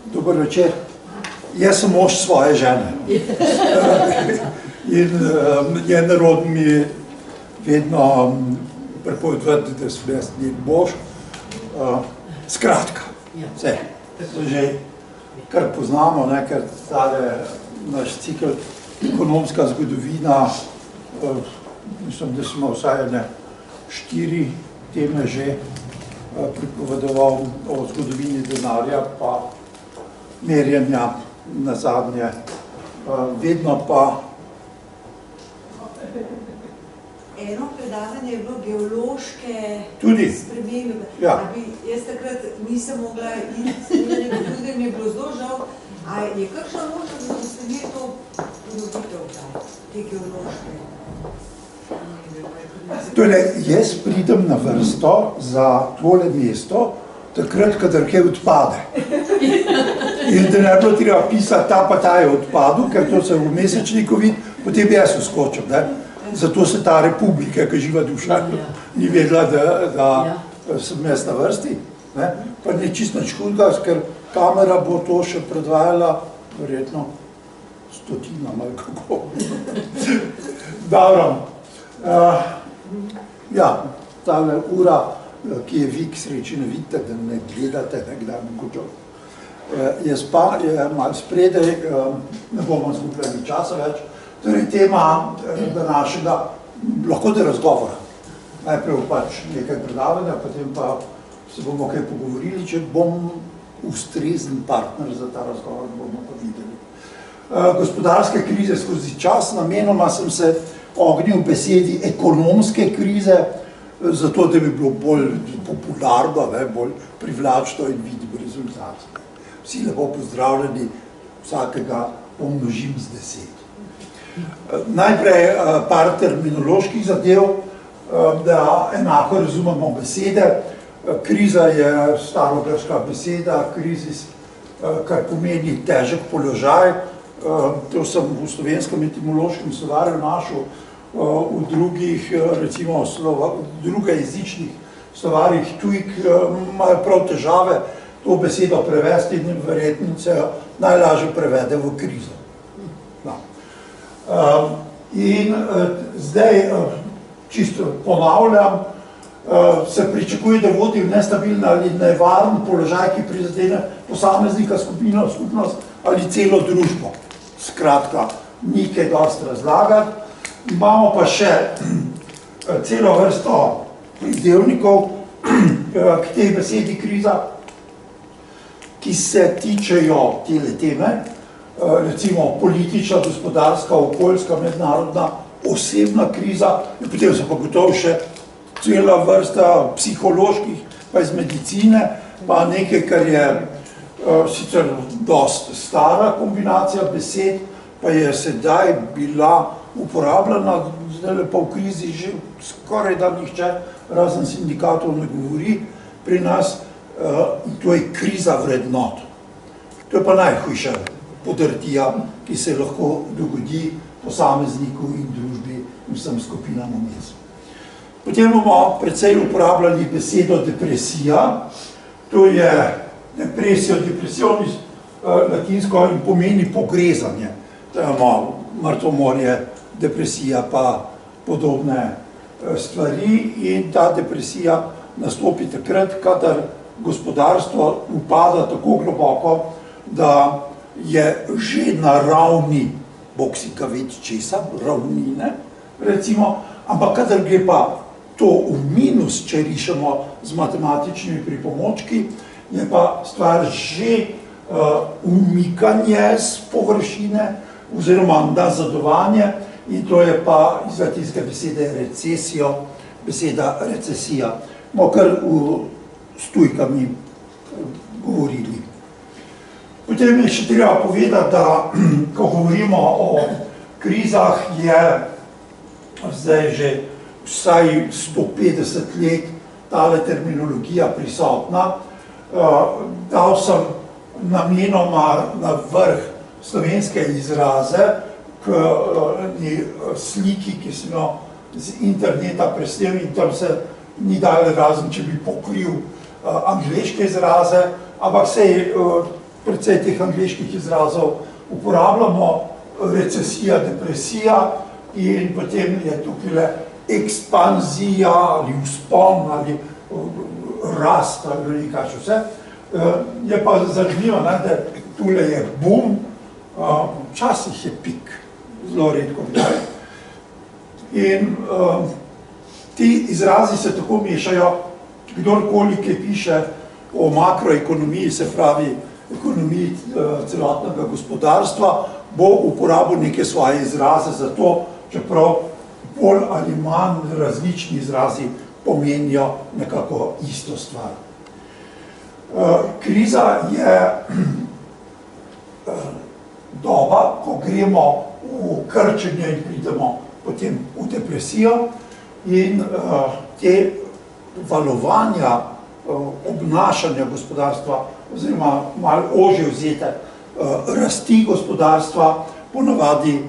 Dober večer. Jaz sem mož svoje žene. In njen narod mi vedno prepovedati, da sem jaz njen mož. Skratka, vse. To že kar poznamo, ker tale naš cikl ekonomska zgodovina, mislim, da smo vsaj 4 teme že pripovedoval o zgodovini denarja, pa merjenja na zadnje. Vedno pa... Eno predavanje je bilo geološke spremembe. Jaz takrat nisem mogla iti, da mi je bilo zelo žal. A je kakšna možnost, da boste vi to ponovitev, te geološke? Torej, jaz pridem na vrsto za tole mesto, takrat, kadar kaj odpade. In da ne bilo treba pisati, ta pa ta je odpadel, ker to se v mesečniku vidi, potem jaz uskočim. Zato se ta republika, ki živa duša, ni vedela, da sem jaz na vrsti. Pa ne čisto nič hudega, ker kamera bo to še predvajala, verjetno 100 ali kako. Dobro. Ja, tale ura, ki je vi k sreči ne vidite, da ne gledate, kdaj mogoče. Jaz pa je malo spredaj, ne bomo zgubljali časa več. Torej, tema današnjega, lahko da razgovora. Najprej pač nekaj predavanja, potem pa se bomo kaj pogovorili, če bom ustrezen partner za ta razgovor, bomo pa videli. Gospodarske krize skozi čas, namenoma sem se ognil besedi ekonomske krize, zato da bi bilo bolj popularno, bolj privlačno in vidimo rezultat. Vsi lepo pozdravljeni, vsakega pomnožim z 10. Najprej par terminoloških zadev, da enako razumemo besede. Kriza je starogrška beseda, krizis, kar pomeni težek položaj. To sem v slovenskem etimološkem slovarju našel, v drugih, recimo drugojezičnih slovarjih tujk imajo prav težave to besedo prevesti in verjetno se najlažje prevede v krizo. In zdaj, čisto ponavljam, se pričakuje, da vodi v nestabilen ali nevaren položaj, ki prizadene posameznika, skupino, skupnost ali celo družbo. Skratka, ni kaj dosti razlagati. Imamo pa še celo vrsto pridevnikov k tej besedi kriza, ki se tičejo tele teme, recimo politična, gospodarska, okoljska, mednarodna, osebna kriza, in potem so pa gotovo še cela vrsta psiholoških, pa iz medicine, pa nekaj, kar je sicer dosti stara kombinacija besed, pa je sedaj bila uporabljena, zdaj pa v krizi že skoraj da nihče, razen sindikatov, ne govori pri nas, in to je kriza vrednot. To je pa najhujša podrtija, ki se lahko dogodi posamezniku in družbi in vsem skupinam vmes. Potem bomo precej uporabljali besedo depresija. To je depresija, depresionis latinsko in pomeni pogrezanje. To imamo mrtvomorje, depresija pa podobne stvari in ta depresija nastopi takrat, kadar gospodarstvo upada tako globoko, da je že na ravni, bog si ga vedi česa, ravnine, recimo, ampak kadar gre pa to v minus, če rišemo z matematičnimi pripomočki, je pa stvar že umikanje z površine oziroma nazadovanje in to je pa iz latinske besede recesijo, beseda recesija. Bomo kar s tujkami govorili. Potem je še treba povedati, da ko govorimo o krizah, je zdaj že vsaj 150 let tale terminologija prisotna. Dal sem namenoma na vrh slovenske izraze k sliki, ki sem jo z interneta presnel in tam se ni dalo razen, če bi pokril angleške izraze, ampak sej precej teh angleških izrazov uporabljamo, recesija, depresija in potem je tukaj ekspanzija ali vzpon ali rast ali kaj še vse. Je pa zanimivo, da tule je boom, včasih je pik, zelo redko kdaj. In ti izrazi se tako mešajo, kdorkoli, ki piše o makroekonomiji, se pravi ekonomiji celotnega gospodarstva, bo uporabil neke svoje izraze za to, čeprav bolj ali manj različni izrazi pomenijo nekako isto stvar. Kriza je doba, ko gremo v krčenje in pridemo potem v depresijo in te valovanja obnašanja gospodarstva oziroma malo ožje vzete rasti gospodarstva ponavadi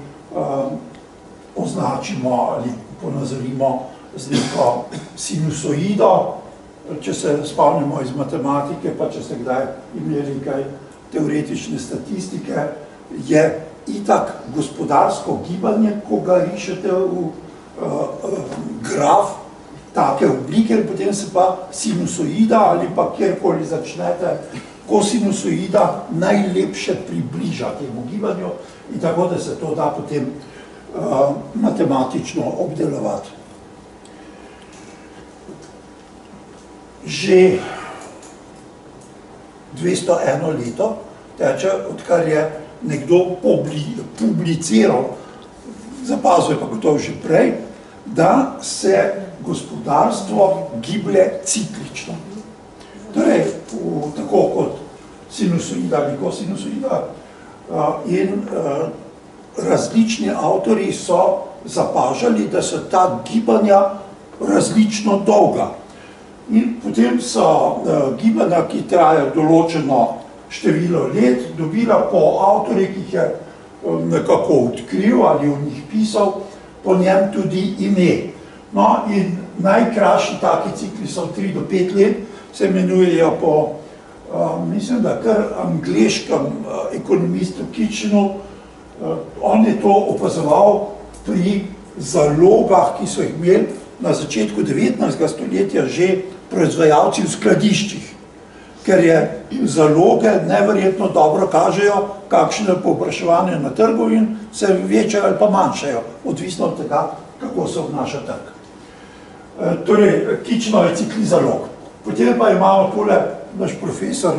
označimo ali ponazorimo z neko sinusoido, če se spomnimo iz matematike, pa če ste kdaj imeli kaj teoretične statistike, je itak gospodarsko gibanje, ko ga rišete v graf take oblike, potem se pa sinusoida ali pa kjerkoli začnete, ko sinusoida najlepše približa temu gibanju in tako, da se to da potem matematično obdelovati. Že 201 leto teče, odkar je nekdo publiciral, zapazuje pa gotovo že prej, da se gospodarstvo giblje ciklično. Torej, tako kot sinusoida ali kosinusoida in različni avtorji so zapažali, da so ta gibanja različno dolga. In potem so gibanja, ki trajajo določeno število let, dobila po avtorji, ki jih je nekako odkril ali v njih pisal, po njem tudi ime. No in najkrajši taki cikli so 3 do 5 let, se imenujejo po, mislim, da kar angleškem ekonomistu Kitchenu. On je to opazoval pri zalogah, ki so jih imeli na začetku 19. stoletja že proizvajalci v skladiščih, ker je zaloge neverjetno dobro kažejo, kakšno je povpraševanje na trgu in se večajo ali pa manjšajo, odvisno od tega, kako se obnaša trg. Torej, Kitchenove cikli zalog. Potem pa imamo tole, naš profesor,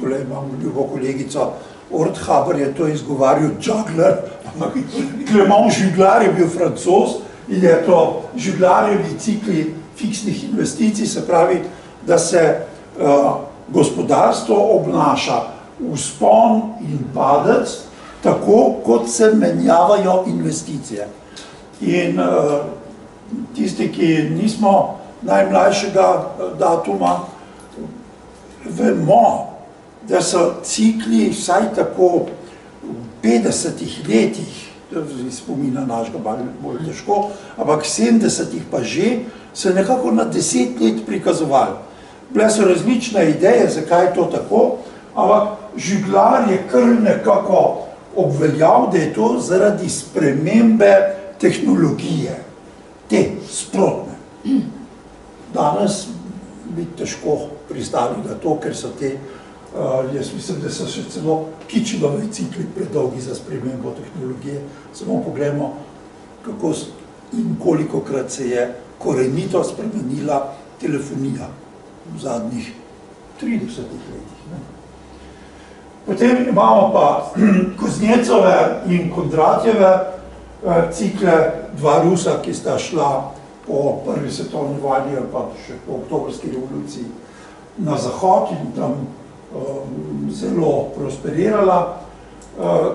tole imam ljubo kolegico, Orthaber je to izgovarjal Juglar, ampak Clement Juglar je bil Francoz in je to Juglarjevi cikli fiksnih investicij, se pravi, da se gospodarstvo obnaša vzpon in padec, tako kot se menjavajo investicije. In tisti, ki nismo najmlajšega datuma, vemo, da so cikli vsaj tako v 50 letih, spomina našega bolj težko, ampak 70 pa že, se nekako na 10 let prikazovali. Bile so različne ideje, zakaj je to tako, ampak Juglar je kar nekako obveljal, da je to zaradi spremembe tehnologije, te sprotne. Danes bi težko pristali na to, ker so te, jaz mislim, da so še celo Kitchenovi cikli predolgi za spremembo tehnologije. Samo pogledamo, kako in kolikokrat se je korenito spremenila telefonija v zadnjih 30 letih. Potem imamo pa Kuznecove in Kondratjeve cikle, dva Rusa, ki sta šla po prvi svetovni vojni ali pa še po oktobrski revoluciji na zahod in tam zelo prosperirala.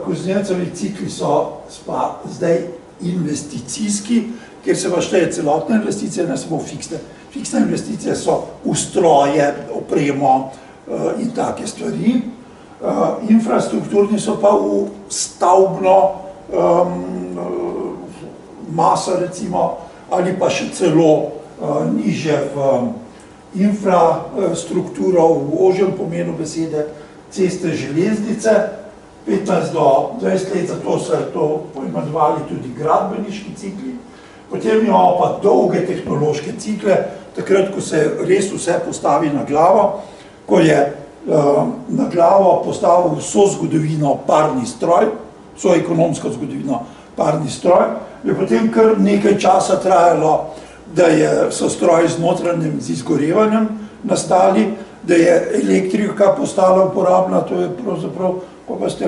Kuznecevi cikli so pa zdaj investicijski, kjer se pa šteje celotne investicije, ne samo fiksne. Fiksne investicije so v stroje, opremo in take stvari. Infrastrukturni so pa v stavbno maso, recimo, ali pa še celo niže v infrastrukturo, v ožjem pomenu besede, ceste, železnice, 15 do 20 let, zato so to poimenovali tudi gradbeniški cikli. Potem imamo pa dolge tehnološke cikle, takrat, ko se res vse postavi na glavo, ko je na glavo postavil vso zgodovino parni stroj, vso ekonomsko zgodovino parni stroj, je potem kar nekaj časa trajalo, da so stroji z notranjim izgorevanjem nastali, da je elektrika postala uporabna, to je pravzaprav, ko pa ste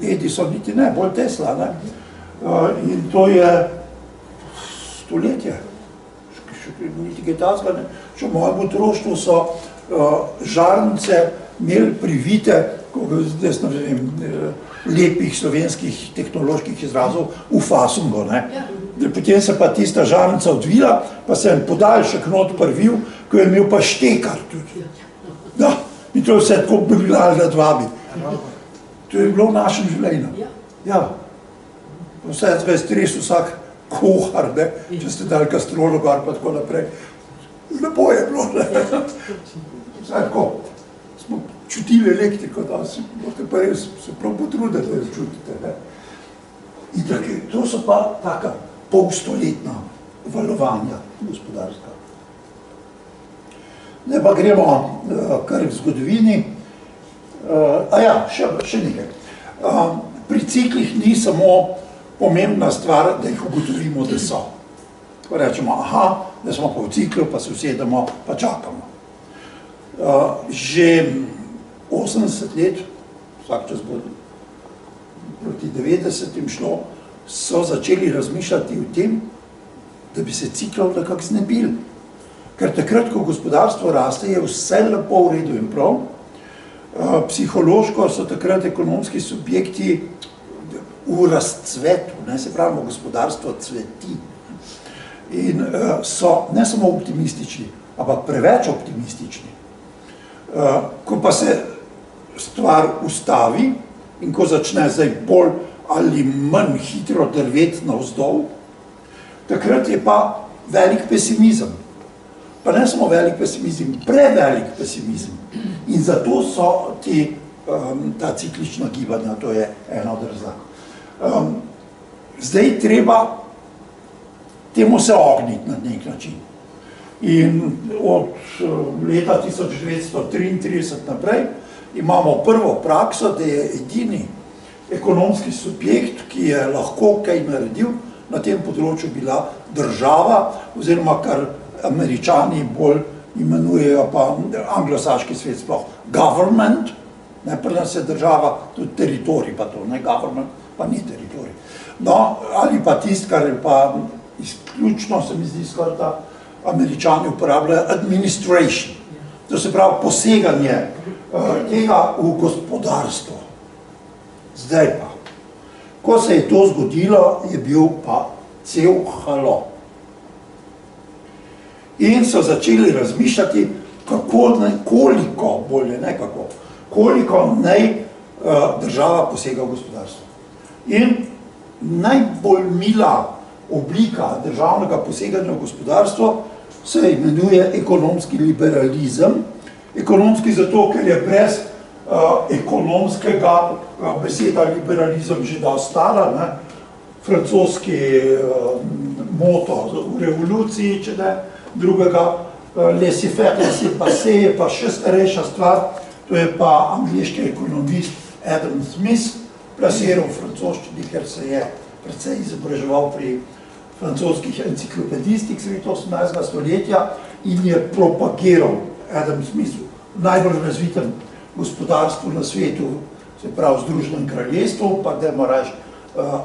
Edison niti ne, bolj Tesla, ne? In to je stoletje, niti kaj tazga, ne? Še v mojem otroštvu so žarnice imeli privite, zdaj ne vem, lepih slovenskih tehnoloških izrazov v fasungo, ne? Potem se pa tista žarnica odvila, pa se je podaljšek not prvil, ko je imel pa štekar tudi. Da, in to je vse tako briljalo nad vami. To je bilo v našem življenju. Ja. Vse je stres vsak kuhar, ne, če ste dali kastrolo gor, pa tako naprej. Lepo je bilo, ne. Vse tako, smo čutili elektriko, da morate pa res se prav potruditi, da čutite, ne. In tako, to so pa taka polstoletna valovanja gospodarska. Zdaj pa gremo kar v zgodovini. Še nekaj. Pri ciklih ni samo pomembna stvar, da jih ugotovimo, da so. Rečemo, da smo pa v ciklu, pa se usedemo, pa čakamo. Že 80 let, vsak čas bo proti 90-im šlo, so začeli razmišljati o tem, da bi se ciklov nekako znebili. Ker takrat, ko gospodarstvo raste, je vse lepo v redu in prav. Psihološko so takrat ekonomski subjekti v razcvetu, se pravi, gospodarstvo cveti. In so ne samo optimistični, ampak preveč optimistični. Ko pa se stvar ustavi in ko začne zdaj bolj ali manj hitro drveti navzdol, takrat je pa velik pesimizem. Pa ne samo velik pesimizem, prevelik pesimizem. In zato so ta ciklična gibanja, to je ena od razlag. Zdaj treba temu se ogniti na nek način. In od leta 1933 naprej imamo prvo prakso, da je edini ekonomski subjekt, ki je lahko kaj naredil na tem področju, bila država, oziroma kar Američani bolj imenujejo, pa anglosaški svet sploh, government, pri nas je država, tudi teritorij pa to, ne government, pa ni teritorij. No, ali pa tist, kar je pa izključno, se mi zdi skoraj, da Američani uporabljajo administration, to se pravi poseganje tega v gospodarstvo. Zdaj pa, ko se je to zgodilo, je bil pa cel halo. In so začeli razmišljati, koliko naj država posega v gospodarstvo. In najbolj mila oblika državnega poseganja v gospodarstvo se imenuje ekonomski liberalizem. Ekonomski zato, ker je brez ekonomskega beseda liberalizem že dosti stara, francoski moto v revoluciji, če ne, drugega laissez-faire, laissez-passer, pa še starejša stvar, to je pa angleški ekonomist Adam Smith plasiral v francoščini, ker se je precej izobraževal pri francoskih enciklopedistih sredi 18. stoletja in je propagiral Adam Smith v najbolj razvitem gospodarstvu na svetu, se pravi Združenem kraljestvu, pa da moraš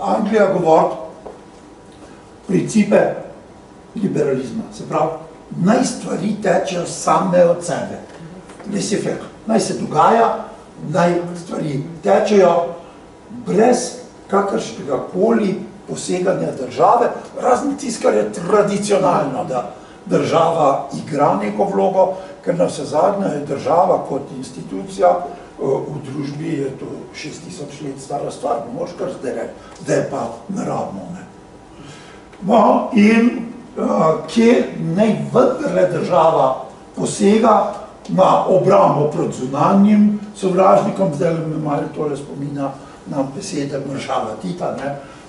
Anglija govoriti, principe liberalizma. Se pravi, naj stvari tečejo same od sebe. Naj se dogaja, naj stvari tečejo brez kakršnega koli poseganja države, razen tisto, kar je tradicionalno, da država igra neko vlogo, ker na vse zadnje je država kot institucija v družbi, je to 6000 let stara stvar, ne moraš kar zdaj reči, zdaj pa naravno. No, in kje naj vendarle država posega, na obrambo pred zunanjim sovražnikom, zdaj me malo tole spominja na besede maršala Tita,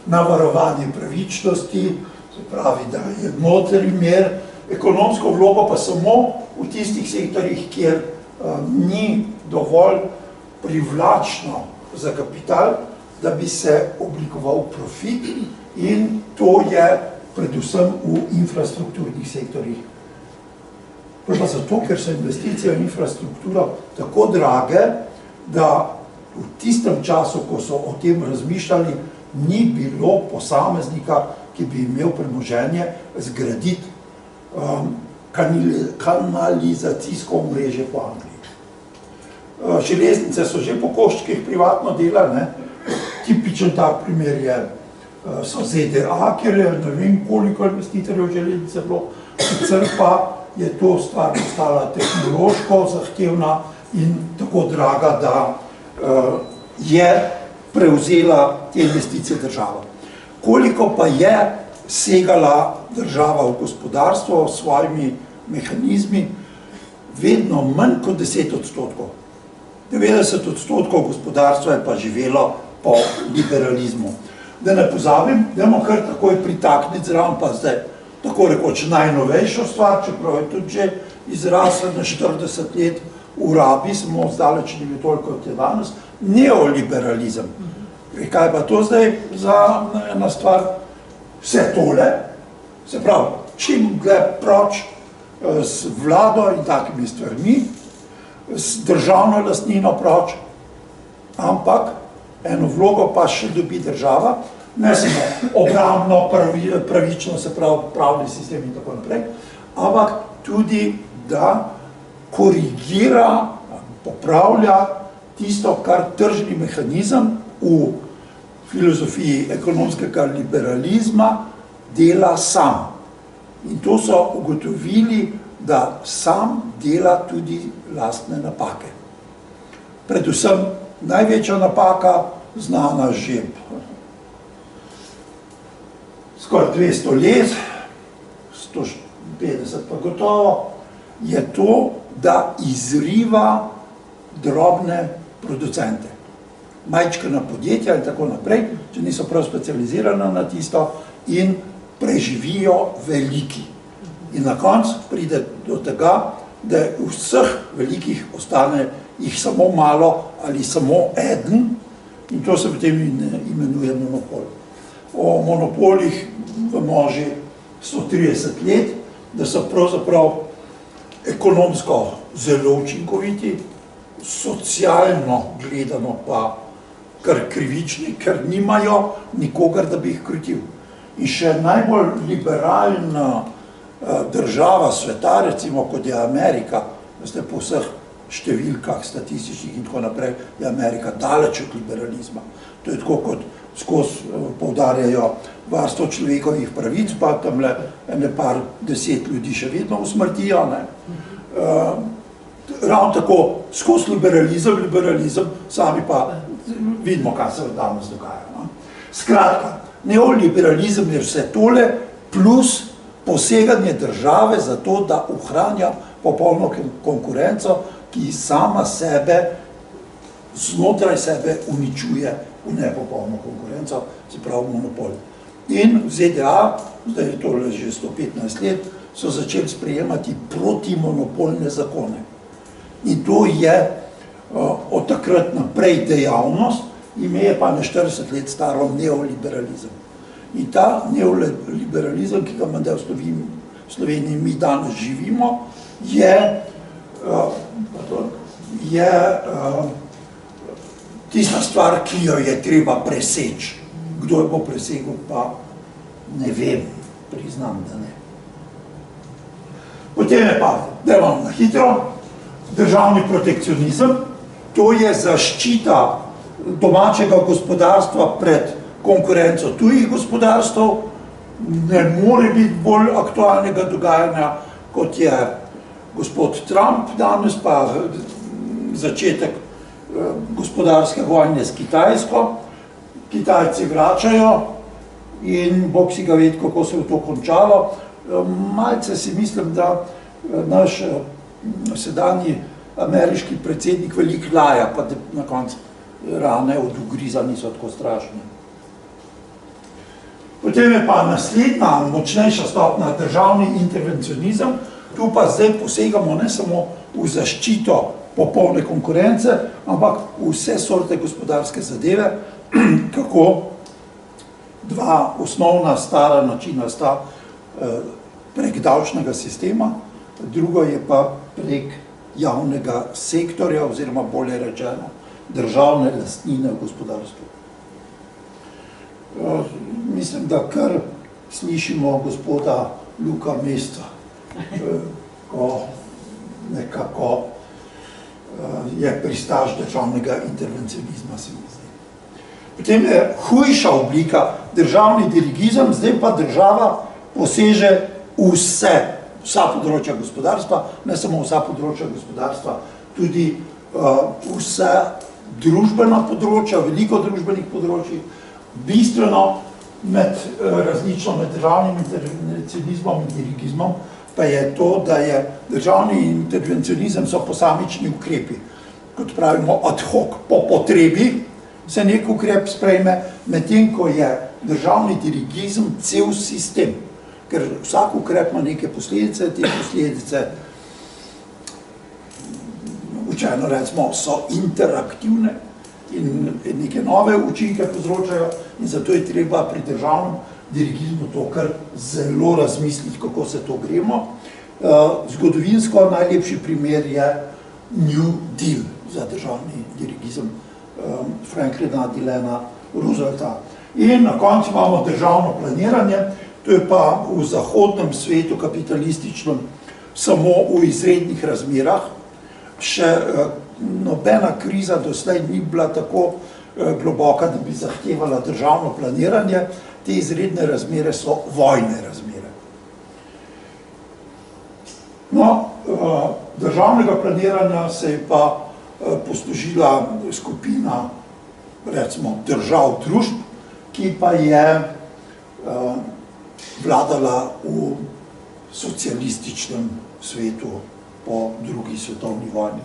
na varovanje pravičnosti, se pravi, da je notri mer, ekonomsko vlogo pa samo v tistih sektorjih, kjer ni dovolj privlačno za kapital, da bi se oblikoval profit, in to je predvsem v infrastrukturnih sektorjih. Pa zato, ker so investicije v infrastrukturo tako drage, da v tistem času, ko so o tem razmišljali, ni bilo posameznika, ki bi imel premoženje zgraditi kanalizacijsko omrežje po Angliji. Železnice so že po koščkih privatno delali, tipičen tak primer so ZDA, kjer je ne vem koliko investitorjev železnice bilo, sicer pa je to stvar postala tehnološko zahtevna in tako draga, da je prevzela te investicije država. Koliko pa je segala država v gospodarstvo s svojimi mehanizmi? Vedno manj kot 10%. 90% gospodarstva je pa živelo po liberalizmu. Da ne pozabim, dajmo kar takoj pritakniti zraven, pa zdaj tako rekoč najnovejšo stvar, čeprav je tudi že izrasla na 40 let v rabi, samo zdaleč ni bil toliko kot je danes, neoliberalizem. Kaj pa to zdaj za ena stvar? Vse tole, se pravi, čim dlje proč s vlado in takimi stvarmi, s državno lastnino proč, ampak eno vlogo pa še dobi država, ne samo obrambno, pravično, se pravi, pravni sistem in tako naprej, ampak tudi, da korigira, popravlja tisto, kar tržni mehanizem v filozofiji ekonomskega liberalizma dela sam. In to so ugotovili, da sam dela tudi lastne napake. Predvsem največja napaka, znana že skoraj 200 let, 150 pa gotovo, je to, da izriva drobne producente. Majčkana podjetja in tako naprej, če niso prav specializirana na tisto, in preživijo veliki. In na koncu pride do tega, da vseh velikih ostane jih samo malo ali samo eden, in to se potem imenuje monopol. O monopolih vemo že 130 let, da so pravzaprav ekonomsko zelo učinkoviti, socialno gledano pa kar krivični, ker nimajo nikogar, da bi jih krutil. In še najbolj liberalna država sveta, recimo kot je Amerika, veste, po vseh številkah statističnih in tako naprej, je Amerika daleč od liberalizma. To je tako, kot skozi poudarjajo varstvo človekovih pravic, pa tamle ene par 10 ljudi še vedno usmrtijo. Ravno tako, skozi liberalizem, sami pa vidimo, kaj se danes dogaja. Skratka, neoliberalizem je vse tole, plus poseganje države za to, da ohranja popolno konkurenco, ki sama sebe, znotraj sebe uničuje v nepopolno konkurenco, se pravi monopol. In v ZDA, zdaj je tole že 115 let, so začeli sprejemati protimonopolne zakone. In to je od takrat naprej dejavnost, ime je pa na 40 let staro neoliberalizem. In ta neoliberalizem, ki ga menda v Sloveniji mi danes živimo, je tista stvar, ki jo je treba preseči. Kdo jo bo presegel, pa ne vem, priznam, da ne. Potem je pa, da vam na hitro, državni protekcionizem, to je zaščita domačega gospodarstva pred konkurenco tujih gospodarstv, ne more biti bolj aktualnega dogajanja, kot je gospod Trump danes, pa začetek gospodarske vojne s Kitajsko. Kitajci vračajo in Bog si ga ved, kako se je to končalo. Malce si mislim, da naš sedanji ameriški predsednik veliko laja, pa na koncu rane od ugriza niso tako strašne. Potem je pa naslednja močnejša stopnja državni intervencionizem. Tu pa zdaj posegamo ne samo v zaščito popolne konkurence, ampak vse sorte gospodarske zadeve, kako dva osnovna stara načina sta prek davčnega sistema, drugo je pa prek javnega sektorja oziroma bolje rečeno državne lastnine v gospodarstvu. Mislim, da kar slišimo gospoda Luka Mesca, ko nekako je pristaš državnega intervencionizma, se mi zdi. Potem je hujša oblika državni dirigizem, zdaj pa država poseže vsa področja gospodarstva, ne samo vsa področja gospodarstva, tudi vse družbena področja, veliko družbenih področij, bistveno različno med državnim intervencionizmom in dirigizmom, pa je to, da je državni intervencionizem so posamični ukrepi. Kot pravimo ad hoc, po potrebi se nek ukrep sprejme, medtem ko je državni dirigizem cel sistem, ker vsak ukrep ima neke posledice, te posledice učeno recimo so interaktivne in neke nove učinke povzročajo in zato je treba pri državnem dirigizmu to kar zelo razmisliti, kako se to gremo. Zgodovinsko najlepši primer je New Deal za državni dirigizem Franklina Delana Roosevelta. In na koncu imamo državno planiranje, to je pa v zahodnem svetu kapitalističnem samo v izrednih razmerah. Še nobena kriza doslej ni bila tako globoka, da bi zahtevala državno planiranje. Te izredne razmere so vojne razmere. No, državnega planiranja se je pa poslužila skupina, recimo, držav družb, ki pa je vladala v socialističnem svetu po drugi svetovni vojni.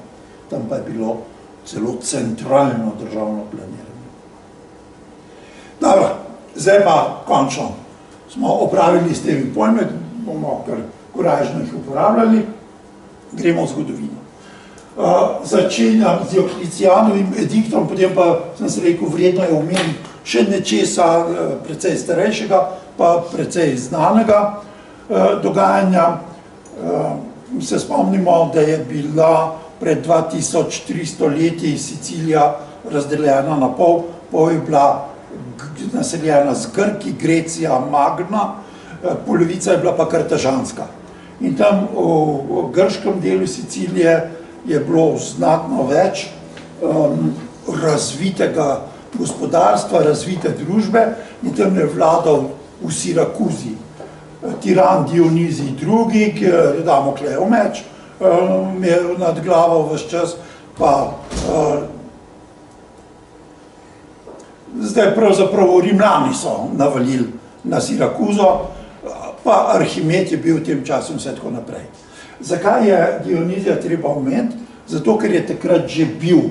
Tam pa je bilo celo centralno državno planiranje. Dobro, zdaj pa končno smo opravili s temi pojmi, bomo kar korajžno jih uporabljali, gremo v zgodovino. Začenjam z Dioklecijanovim ediktom, potem pa sem se rekel, vredno je omeniti še nečesa precej starejšega, pa precej znanega dogajanja. Se spomnimo, da je bila pred 2300 leti Sicilija razdeljena na pol, pol je bila naseljena z Grki, Grecija, Magna, polovica je bila pa kartažanska. In tam v grškem delu Sicilije je bilo znatno več razvitega gospodarstva, razvite družbe in tam je vladal v Sirakuzi tiran Dionizij II, ki je Damoklejev meč imel nad glavo ves čas, pa zdaj pravzaprav Rimljani so navalili na Sirakuzo, pa Arhimed je bil v tem času in vse tako naprej. Zakaj je Dionizija treba omeniti? Zato, ker je takrat že bil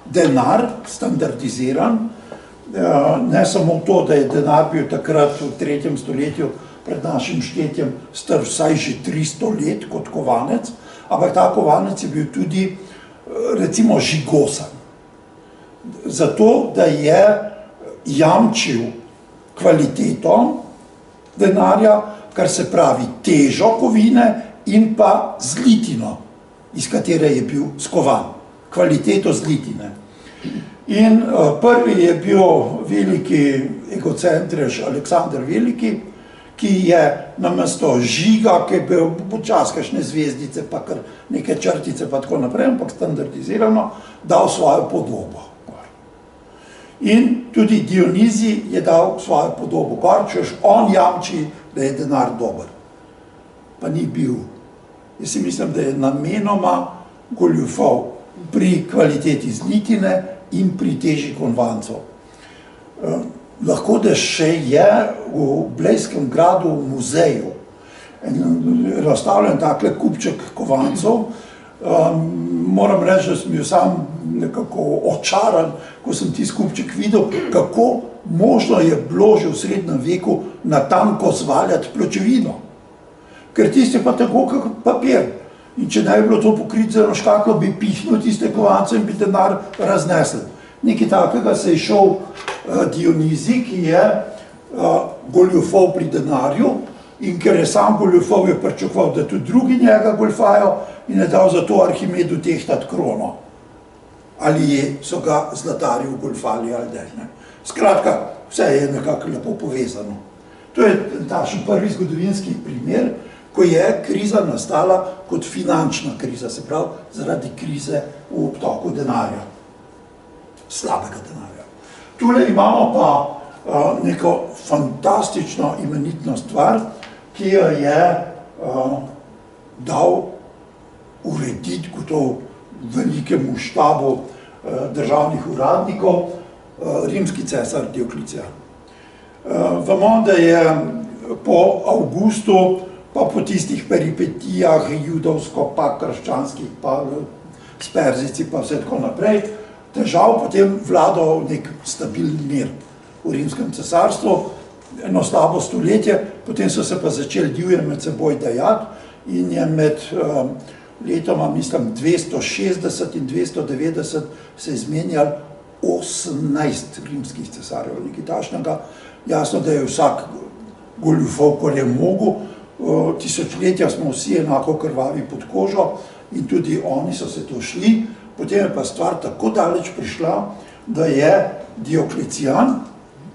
denar standardiziran, ne samo to, da je denar bil takrat v 3. stoletju pred našim štetjem star vsaj že 300 let kot kovanec, ampak ta kovanec je bil tudi, recimo, žigosan. Zato, da je jamčil kvaliteto denarja, kar se pravi težo kovine in pa zlitino, iz katere je bil skovan, kvaliteto zlitine. In prvi je bil veliki egocentrež Aleksander Veliki, ki je namesto žiga, ki je bil počas kakšne zvezdice, pa kar neke črtice, pa tako naprej, ampak standardizirano, dal svojo podobo. In tudi Dionizij je dal svojo podobo gor, češ on jamči, da je denar dober. Pa ni bil. Jaz si mislim, da je namenoma goljufal pri kvaliteti zlitine in pri teži konvancov. Lahko da še je v Blejskem gradu v muzeju razstavljen takle kupček kovancov, Moram reči, da sem bil sam nekako očaran, ko sem ti skupček videl, kako možno je bilo že v srednjem veku na tanko zvaljati pločevino. Ker tisti je pa tako kot papir. In če ne bi bilo to pokrit z eno škatlo, bi pihnil tiste kovance in bi denar raznesel. Nekaj takega se je šel Dionizij, ki je goljufal pri denarju, in ker je sam goljufal, je pričakoval, da tudi drugi njega goljufajo, in je dal zato Arhimedu tehtati krono. Ali so ga zlatarji goljufali ali ne. Skratka, vse je nekako lepo povezano. To je naš prvi zgodovinski primer, ko je kriza nastala kot finančna kriza, se pravi zaradi krize v obtoku denarja, slabega denarja. Tule imamo pa neko fantastično imenitno stvar, ki jo je dal urediti kot velikemu štabu državnih uradnikov rimski cesar Dioklecijan. Vemo, da je po Avgustu, pa po tistih peripetijah judovsko, pa krščanskih, pa s Perzijci, pa vse tako naprej, težav potem vladal nek stabilni mir v rimskem cesarstvu, eno slabo stoletje, potem so se pa začeli divje med seboj dajati in je med letoma, mislim, 260 in 290 se izmenjali 18 rimskih cesarjev, nekaj takšnega. Jasno, da je vsak goljufal, kar je mogel. Tisočletja smo vsi enako krvavi pod kožo in tudi oni so se to šli. Potem je pa stvar tako daleč prišla, da je Dioklecijan,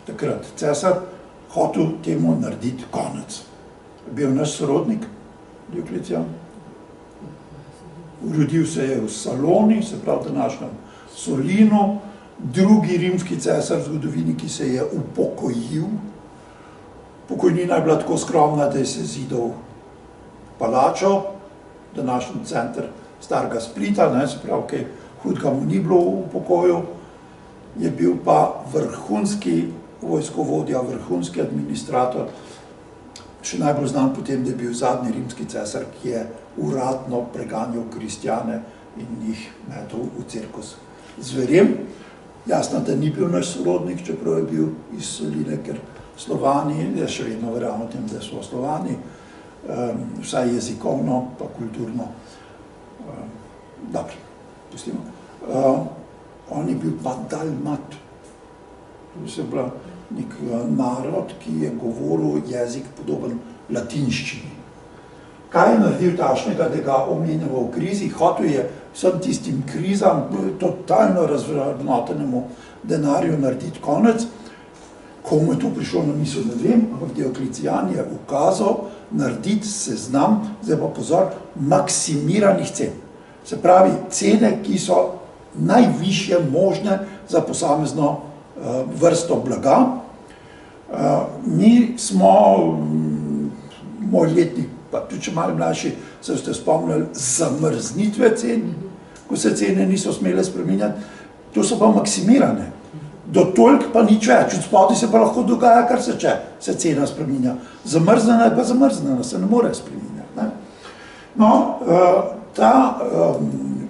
takrat cesar, hotel temu narediti konec. Bil naš sorodnik Dioklecijan. Rodil se je v Saloni, se pravi današnjem Solinu, drugi rimski cesar v zgodovini, ki se je upokojil. Pokojnina je bila tako skromna, da je se zidal palačo, današnji center starega Splita, se pravi, kaj hudega mu ni bilo v pokoju, je bil pa vrhunski vojskovodja, vrhunski administrator, še najbolj znan potem, da je bil zadnji rimski cesar, ki je uradno preganjal kristjane in jih metal v cirkus. Zverjem, jasno, da ni bil naš sorodnik, čeprav je bil iz Soline, ker Slovani, jaz še vedno verjamem, da so Slovani, vsaj jezikovno, pa kulturno. Dobro, pustimo. On je bil pa Dalmat. To je bil nek narod, ki je govoril jezik podoben latinščini. Kaj je naredil takšnega, da ga omenjamo v krizi? Hotel je vsem tistim krizam, totalno razvrednotenemu denarju narediti konec. Komu je to prišlo na misel, ne vem, ampak Dioklecijan je ukazal narediti seznam, zdaj pa pozor, maksimiranih cen. Se pravi, cene, ki so najvišje možne za posamezno vrsto blaga. Mi smo, moj letnik, pa tudi če malo mlajši, se ste spomnili zamrznitve cen, ko se cene niso smele spreminjati, to so pa maksimirane. Do toliko pa nič več, od spodaj se pa lahko dogaja, kar se če, se cena spreminja. Zamrznena je pa zamrznena, se ne more spreminjati. No, ta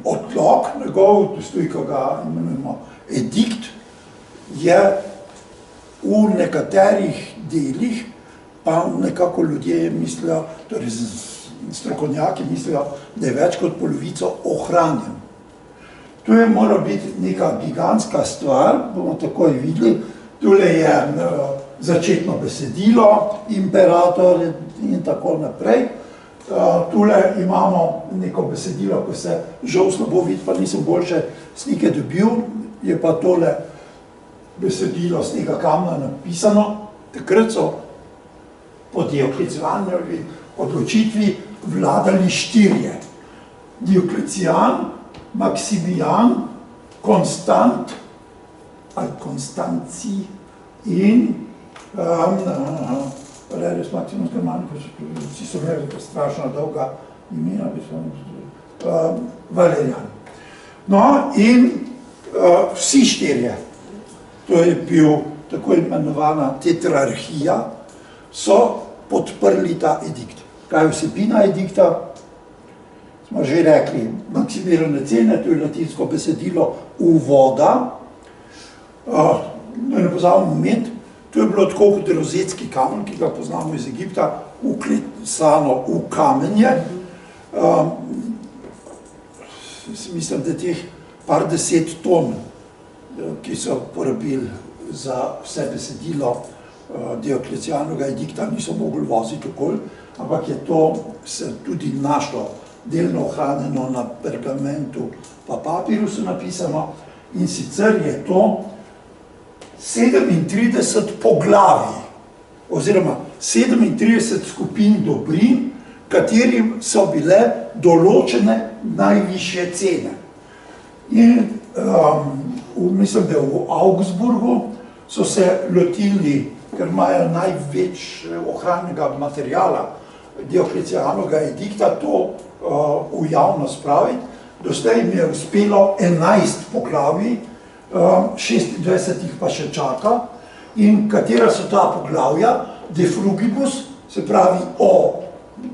odlok, njegov, ko ga imenujemo edikt, je v nekaterih delih, pa nekako ljudje mislijo, torej strokovnjaki mislijo, da je več kot polovico ohranjen. To je mora biti neka gigantska stvar, bomo takoj videli. Tule je začetno besedilo, imperator in tako naprej. Tule imamo neko besedilo, ko se žal slabo vidi, pa nisem boljše slike dobil, je pa tole besedilo z tega kamna napisano. Takrat so po Dioklecijanovih odločitvi vladali štirje. Dioklecijan, Maksimijan, Konstant ali Konstanci in res Maksimus Germanicus, vsi so imeli strašno dolga imena, Valerijan. No in vsi štirje, to je bil tako imenovana tetrarhija, so podprli ta edikt. Kaj je vsebina edikta? smo že rekli, maksimirane cene, to je latinsko besedilo uvoda. Ne pozabimo moment, to je bilo tako kot rozetski kamen, ki ga poznamo iz Egipta, uklesano v kamenje. Mislim, da teh par 10 ton, ki so porabili za vse besedilo Dioklecijanovega edikta, niso mogli voziti okoli, ampak je to se tudi našlo delno ohranjeno na pergamentu pa papirusu napisano, in sicer je to 37 poglavij oziroma 37 skupin dobrin, katerim so bile določene najvišje cene. In mislim, da v Augsburgu so se lotili, ker imajo največ ohranjenega materijala Dioklecijanovega edikta, to v javnost spraviti. Doslej jim je uspelo 11 poglavij, 26 jih pa še čaka. In katera so ta poglavja? De frugibus, se pravi o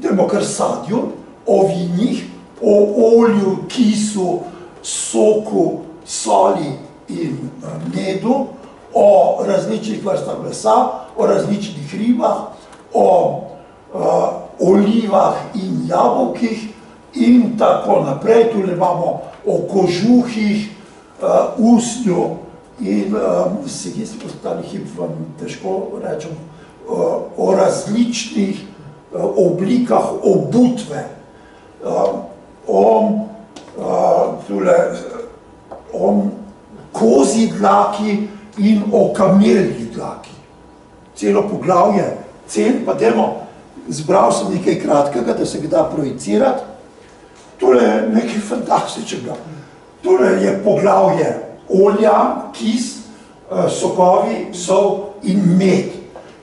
demokar-sadju, o vinih, o olju, kisu, soku, soli in medu, o različnih vrstah mesa, o različnih ribah, o olivah in jabolkih in tako naprej. Tule imamo o kožuhih, usnju in ostali hip vam težko rečem, o različnih oblikah obutve, o kozji dlaki in o kamelji dlaki. Celo poglavje cen, pa zbral sem nekaj kratkega, da se ga da projicirati. Tole je nekaj fantastičnega. Tole je poglavje olja, kis, sokovi, sol in med.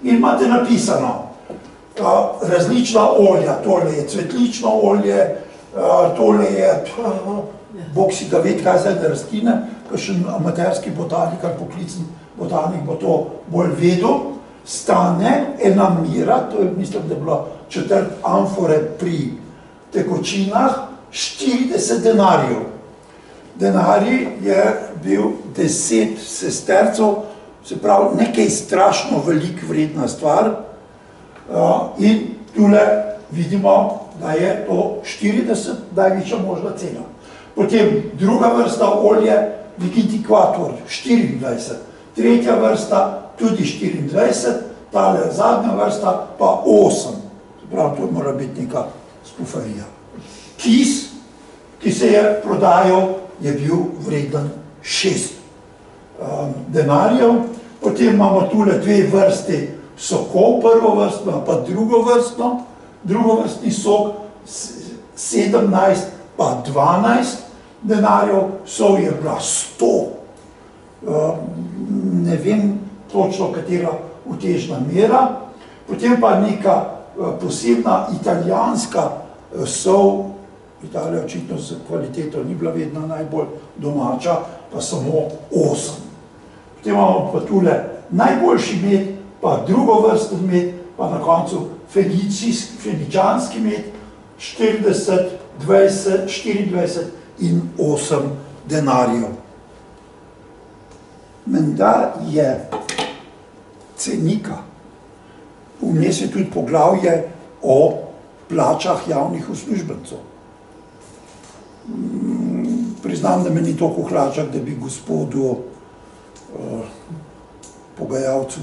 In imate napisano različna olja, tole je cvetlično olje, tole je, bog si ga ved, kaj zdaj da rastline, kakšen amaterski botanik ali poklicni botanik bo to bolj vedel. Stane ena mira, to je, mislim, da je bilo 4 amfore pri tekočinah, 40 denarjev. Denarij je bil 10 sestercev, se pravi nekaj strašno velik vredna stvar, in tule vidimo, da je to 40 najvišja možna cena. Potem druga vrsta olje, Vigintiquator, 24, tretja vrsta tudi 24, tale zadnja vrsta pa 8, se pravi, to mora biti neka skufarija. Kis, ki se je prodajal, je bil vreden 6 denarjev. Potem imamo tule 2 vrsti sokov, prvovrstno pa drugovrstni sok, 17 pa 12 denarjev, sol je bila 100, ne vem točno katera utežna mera. Potem pa neka posebna italijanska sol, Italija očitno z kvaliteto ni bila vedno najbolj domača, pa samo 8. Potem imamo pa tule najboljši med, pa drugovrsten med, pa na koncu feničanski med, 40, 20, 24 in 8 denarjev. Menda je cenika, vmes je tudi poglavje o plačah javnih uslužbencev. Priznam, da me ni toliko hlačak, da bi gospodu pogajalcu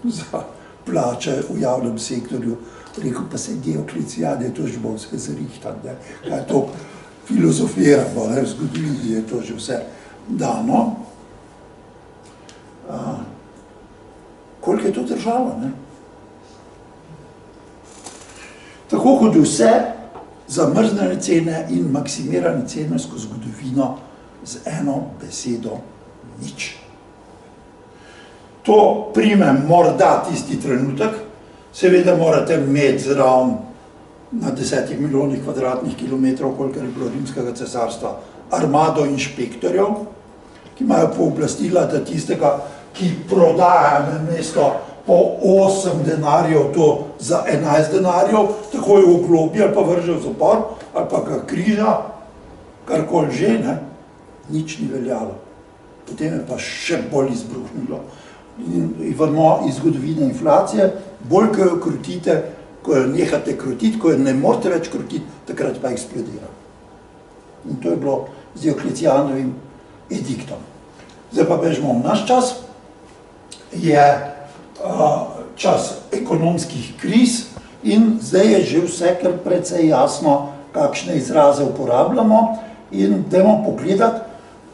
za plače v javnem sektorju rekel, pa se Dioklecijan je to že bo vse zrihtan, kaj to filozofiramo, v zgodovini je to že vse dano. Koliko je to država, ne? Tako kot vse zamrznjene cene in maksimirane cene skozi zgodovino z eno besedo nič. To prime morda tisti trenutek, seveda morate imeti zraven na 10 milijonih kvadratnih kilometrov, kolikor je bilo rimskega cesarstva, armado inšpektorjev, ki imajo pooblastila, da tistega, ki prodaja na mesto po 8 denarjev, to za 11 denarjev, tako je oglobi ali pa vrže v zapor, ali pa ga križa, karkoli že, ne, nič ni veljalo. Potem je pa še bolj izbruhnilo. In vemo iz zgodovine inflacije, bolj, ko jo krutite, ko jo nehate krutiti, ko jo ne morete več krutiti, takrat pa eksplodira. In to je bilo z Dioklecijanovim ediktom. Zdaj pa bežimo v naš čas. Je čas ekonomskih kriz in zdaj je že vse kar precej jasno, kakšne izraze uporabljamo in dajmo pogledati,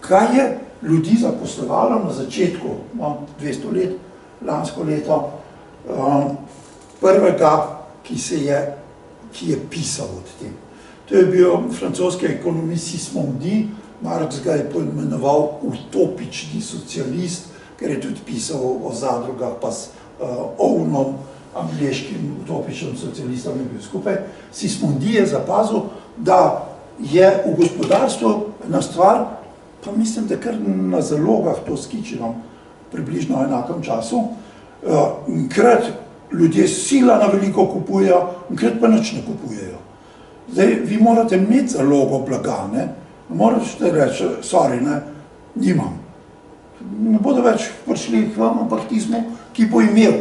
kaj je ljudi zaposlovalo na začetku, 200 let, lansko leto, prvega, ki je pisal od tem. To je bil francoski ekonomist Sismondi, Marx ga je poimenoval utopični socialist, ker je tudi pisal o zadrugah, pa s Owenom, angleškim utopičnim socialistom je bil skupaj. Sismondi je zapazil, da je v gospodarstvu ena stvar, pa mislim, da kar na zalogah to skičeno, približno v enakem času, enkrat ljudje sila na veliko kupujejo, enkrat pa nič ne kupujejo. Zdaj, vi morate imeti zalogo blaga, ne? Morate reči, sorry, ne, nimam. Ne bodo več prišli k vam, ampak tismo, ki bo imel.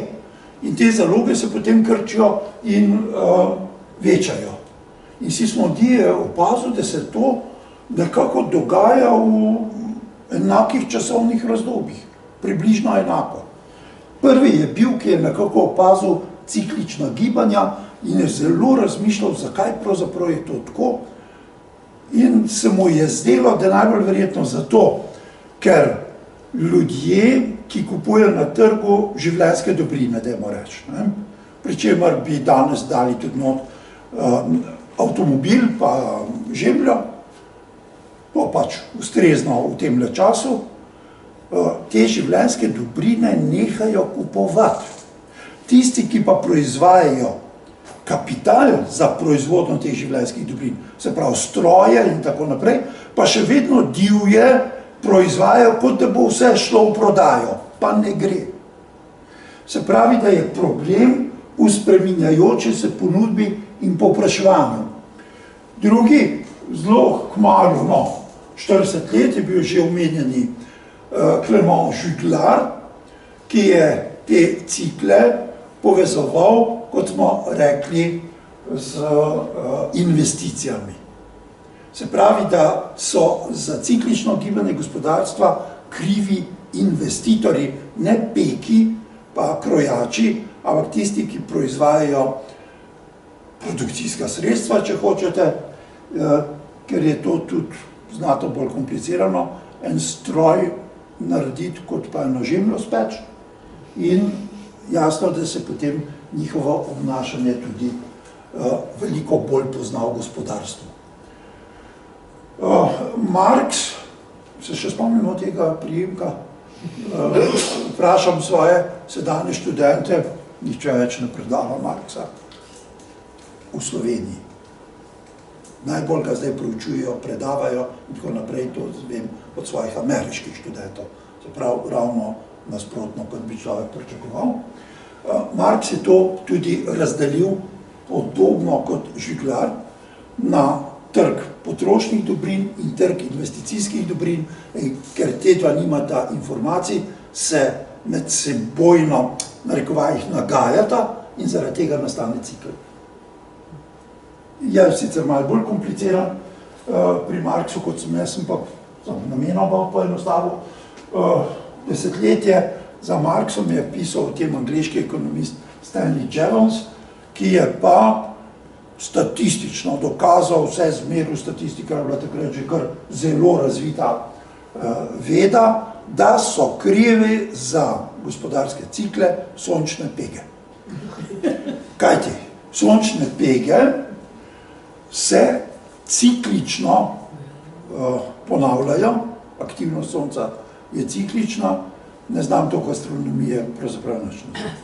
In te zaloge se potem krčijo in večajo. In Sismondi je opazil, da se to nekako dogaja v enakih časovnih razdobjih, približno enako. Prvi je bil, ki je nekako opazil ciklična gibanja in je zelo razmišljal, zakaj pravzaprav je to tako. In se mu je zdelo, da najbolj verjetno zato, ker ljudje, ki kupujejo na trgu življenjske dobrine, dajmo reči, pričemer bi danes dali tudi not avtomobil pa žemljo, to pač ustrezno v tem času, te življenjske dobrine nehajo kupovati. Tisti, ki pa proizvajajo kapital za proizvodno teh življenjskih dobrin, se pravi stroje in tako naprej, pa še vedno divje proizvajajo, kot da bo vse šlo v prodajo, pa ne gre. Se pravi, da je problem v spreminjajoči se ponudbi in povpraševanju. Drugi, zelo kmalu, 40 let je bil že omenjeni Clément Juglar, ki je te cikle povezoval, kot smo rekli, z investicijami. Se pravi, da so za ciklično gibanje gospodarstva krivi investitorji, ne peki, pa krojači, ampak tisti, ki proizvajajo produkcijska sredstva, če hočete, ker je to tudi znatno bolj komplicirano, en stroj narediti, kot pa eno žemljo speč in jasno, da se potem njihovo obnašanje tudi veliko bolj pozna v gospodarstvu. Marx, se še spomnimo tega prijemka, vprašam svoje sedanje študente, nihče več ne predava Marxa v Sloveniji. Najbolj ga zdaj proučujejo, predavajo in tako naprej, to vem od svojih ameriških študentov. Se pravi, ravno nasprotno, kot bi človek pričakoval. Marx je to tudi razdelil podobno kot Juglar na trg potrošnih dobrin in trg investicijskih dobrin, ker te dva nimata informacij, se med sebojno, narekovajih, nagajata in zaradi tega nastane cikl. Je sicer malo bolj kompliciran pri Marxu, kot sem jaz, pa namenoma poenostavil. Desetletje za Marxom je pisal o tem angleški ekonomist Stanley Jevons, ki je pa statistično dokazal, vse zmeril statistika, je bila takrat že kar zelo razvita veda, da so krivi za gospodarske cikle sončne pege. Kajti, sončne pege se ciklično ponavljajo, aktivnost sonca je ciklična, ne znam toliko astronomije, pravzaprav nič ne znam.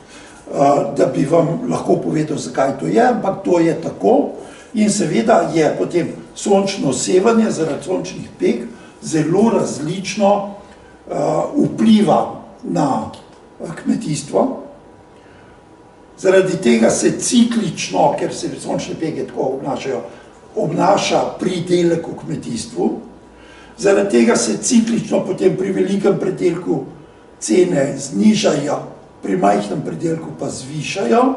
Da bi vam lahko povedal, zakaj to je, ampak to je tako in seveda je potem sončno sevanje zaradi sončnih peg zelo različno vpliva na kmetijstvo Zaradi tega se ciklično, ker se sončne pege tako obnašajo, obnaša pridelek v kmetijstvu. Zaradi tega se ciklično potem pri velikem pridelku cene znižajo, pri majhnem pridelku pa zvišajo.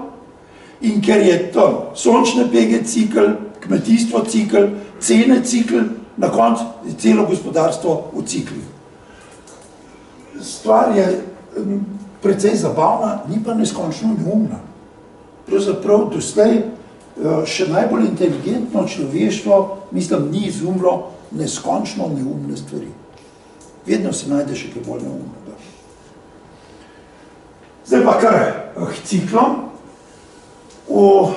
In ker je to sončne pege cikl, kmetijstvo cikl, cene cikl, na koncu je celo gospodarstvo v ciklu. Stvar je precej zabavna, ni pa neskončno neumna. Pravzaprav doslej še najbolj inteligentno človeštvo, mislim, ni izumilo neskončno neumne stvari. Vedno se najde še kaj bolj neumnega. Zdaj pa kar k ciklom. V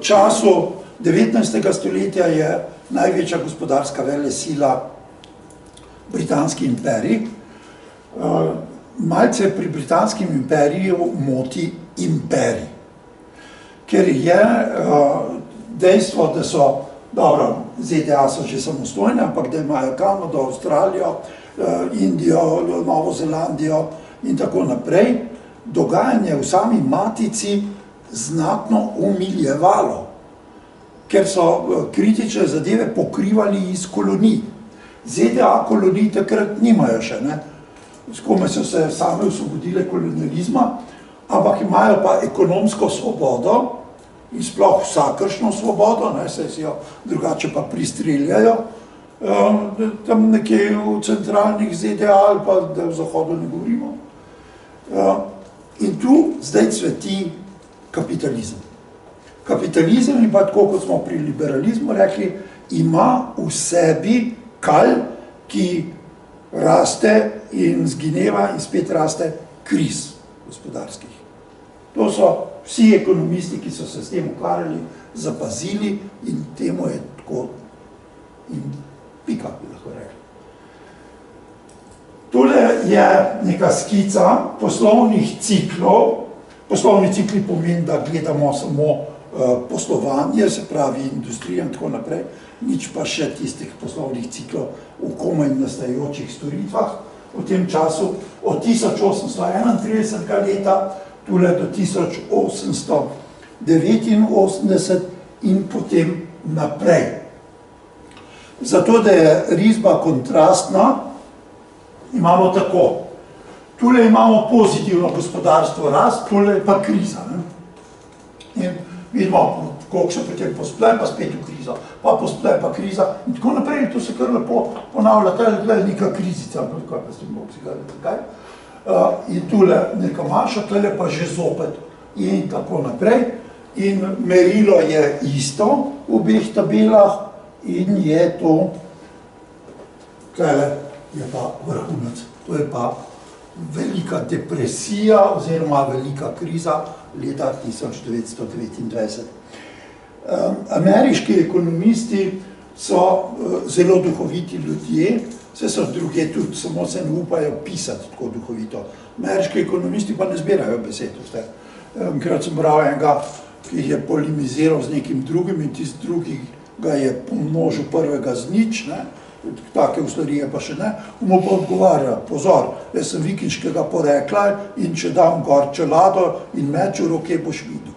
času 19. stoletja je največja gospodarska velesila Britanski imperij. Malce pri Britanskem imperiju moti imperij. Ker je dejstvo, da so, dobro, ZDA so že samostojne, ampak da imajo Kanado, Avstralijo, Indijo, Novo Zelandijo in tako naprej, dogajanje v sami matici znatno umiljevalo, ker so kritične zadeve pokrivali iz kolonij. ZDA kolonij takrat nimajo še, ne? Skome so se same osvobodile kolonializma, ampak imajo pa ekonomsko svobodo in sploh vsakršno svobodo, saj si jo drugače pa pristreljajo, tam nekje v centralnih ZDA ali pa da v zahodu ne govorimo. In tu zdaj cveti kapitalizem. Kapitalizem in pa tako, kot smo pri liberalizmu rekli, ima v sebi kal, ki raste in zgineva in spet raste kriz gospodarskih. To so vsi ekonomisti, ki so se s tem ukvarjali, zapazili in temu je tako in pika, bi lahko rekli. Tole je neka skica poslovnih ciklov. Poslovni cikli pomeni, da gledamo samo poslovanje, se pravi industrija in tako naprej, nič pa še tistih poslovnih ciklov v komaj nastajajočih storitvah. V tem času od 1831. leta tule do 1889 in potem naprej. Zato, da je risba kontrastna, imamo tako. Tule imamo pozitivno gospodarstvo rast, tule je pa kriza. In vidimo, koliko se potem posple, pa spet v krizo, pa posple, pa kriza in tako naprej. To se kar lepo ponavlja, tule je neka krizica, kaj pa s tem bom si gledali, kaj. In tule neka maša, tule pa že zopet in tako naprej. In merilo je isto v obeh tabelah in je to, tule je pa vrhunec, to je pa velika depresija oziroma velika kriza leta 1929. Ameriški ekonomisti so zelo duhoviti ljudje, vse so druge tudi, samo se ne upajo pisati tako duhovito. Ameriški ekonomisti pa ne zbirajo besed. Enkrat sem bral enega, ki je polemiziral z nekim drugim in tist drugi ga je pomnožil prvega z nič, take uslarije pa še ne, mu pa odgovarja, pozor, jaz sem vikinškega porekla in če dam gor čelado in meč v roke, boš videl.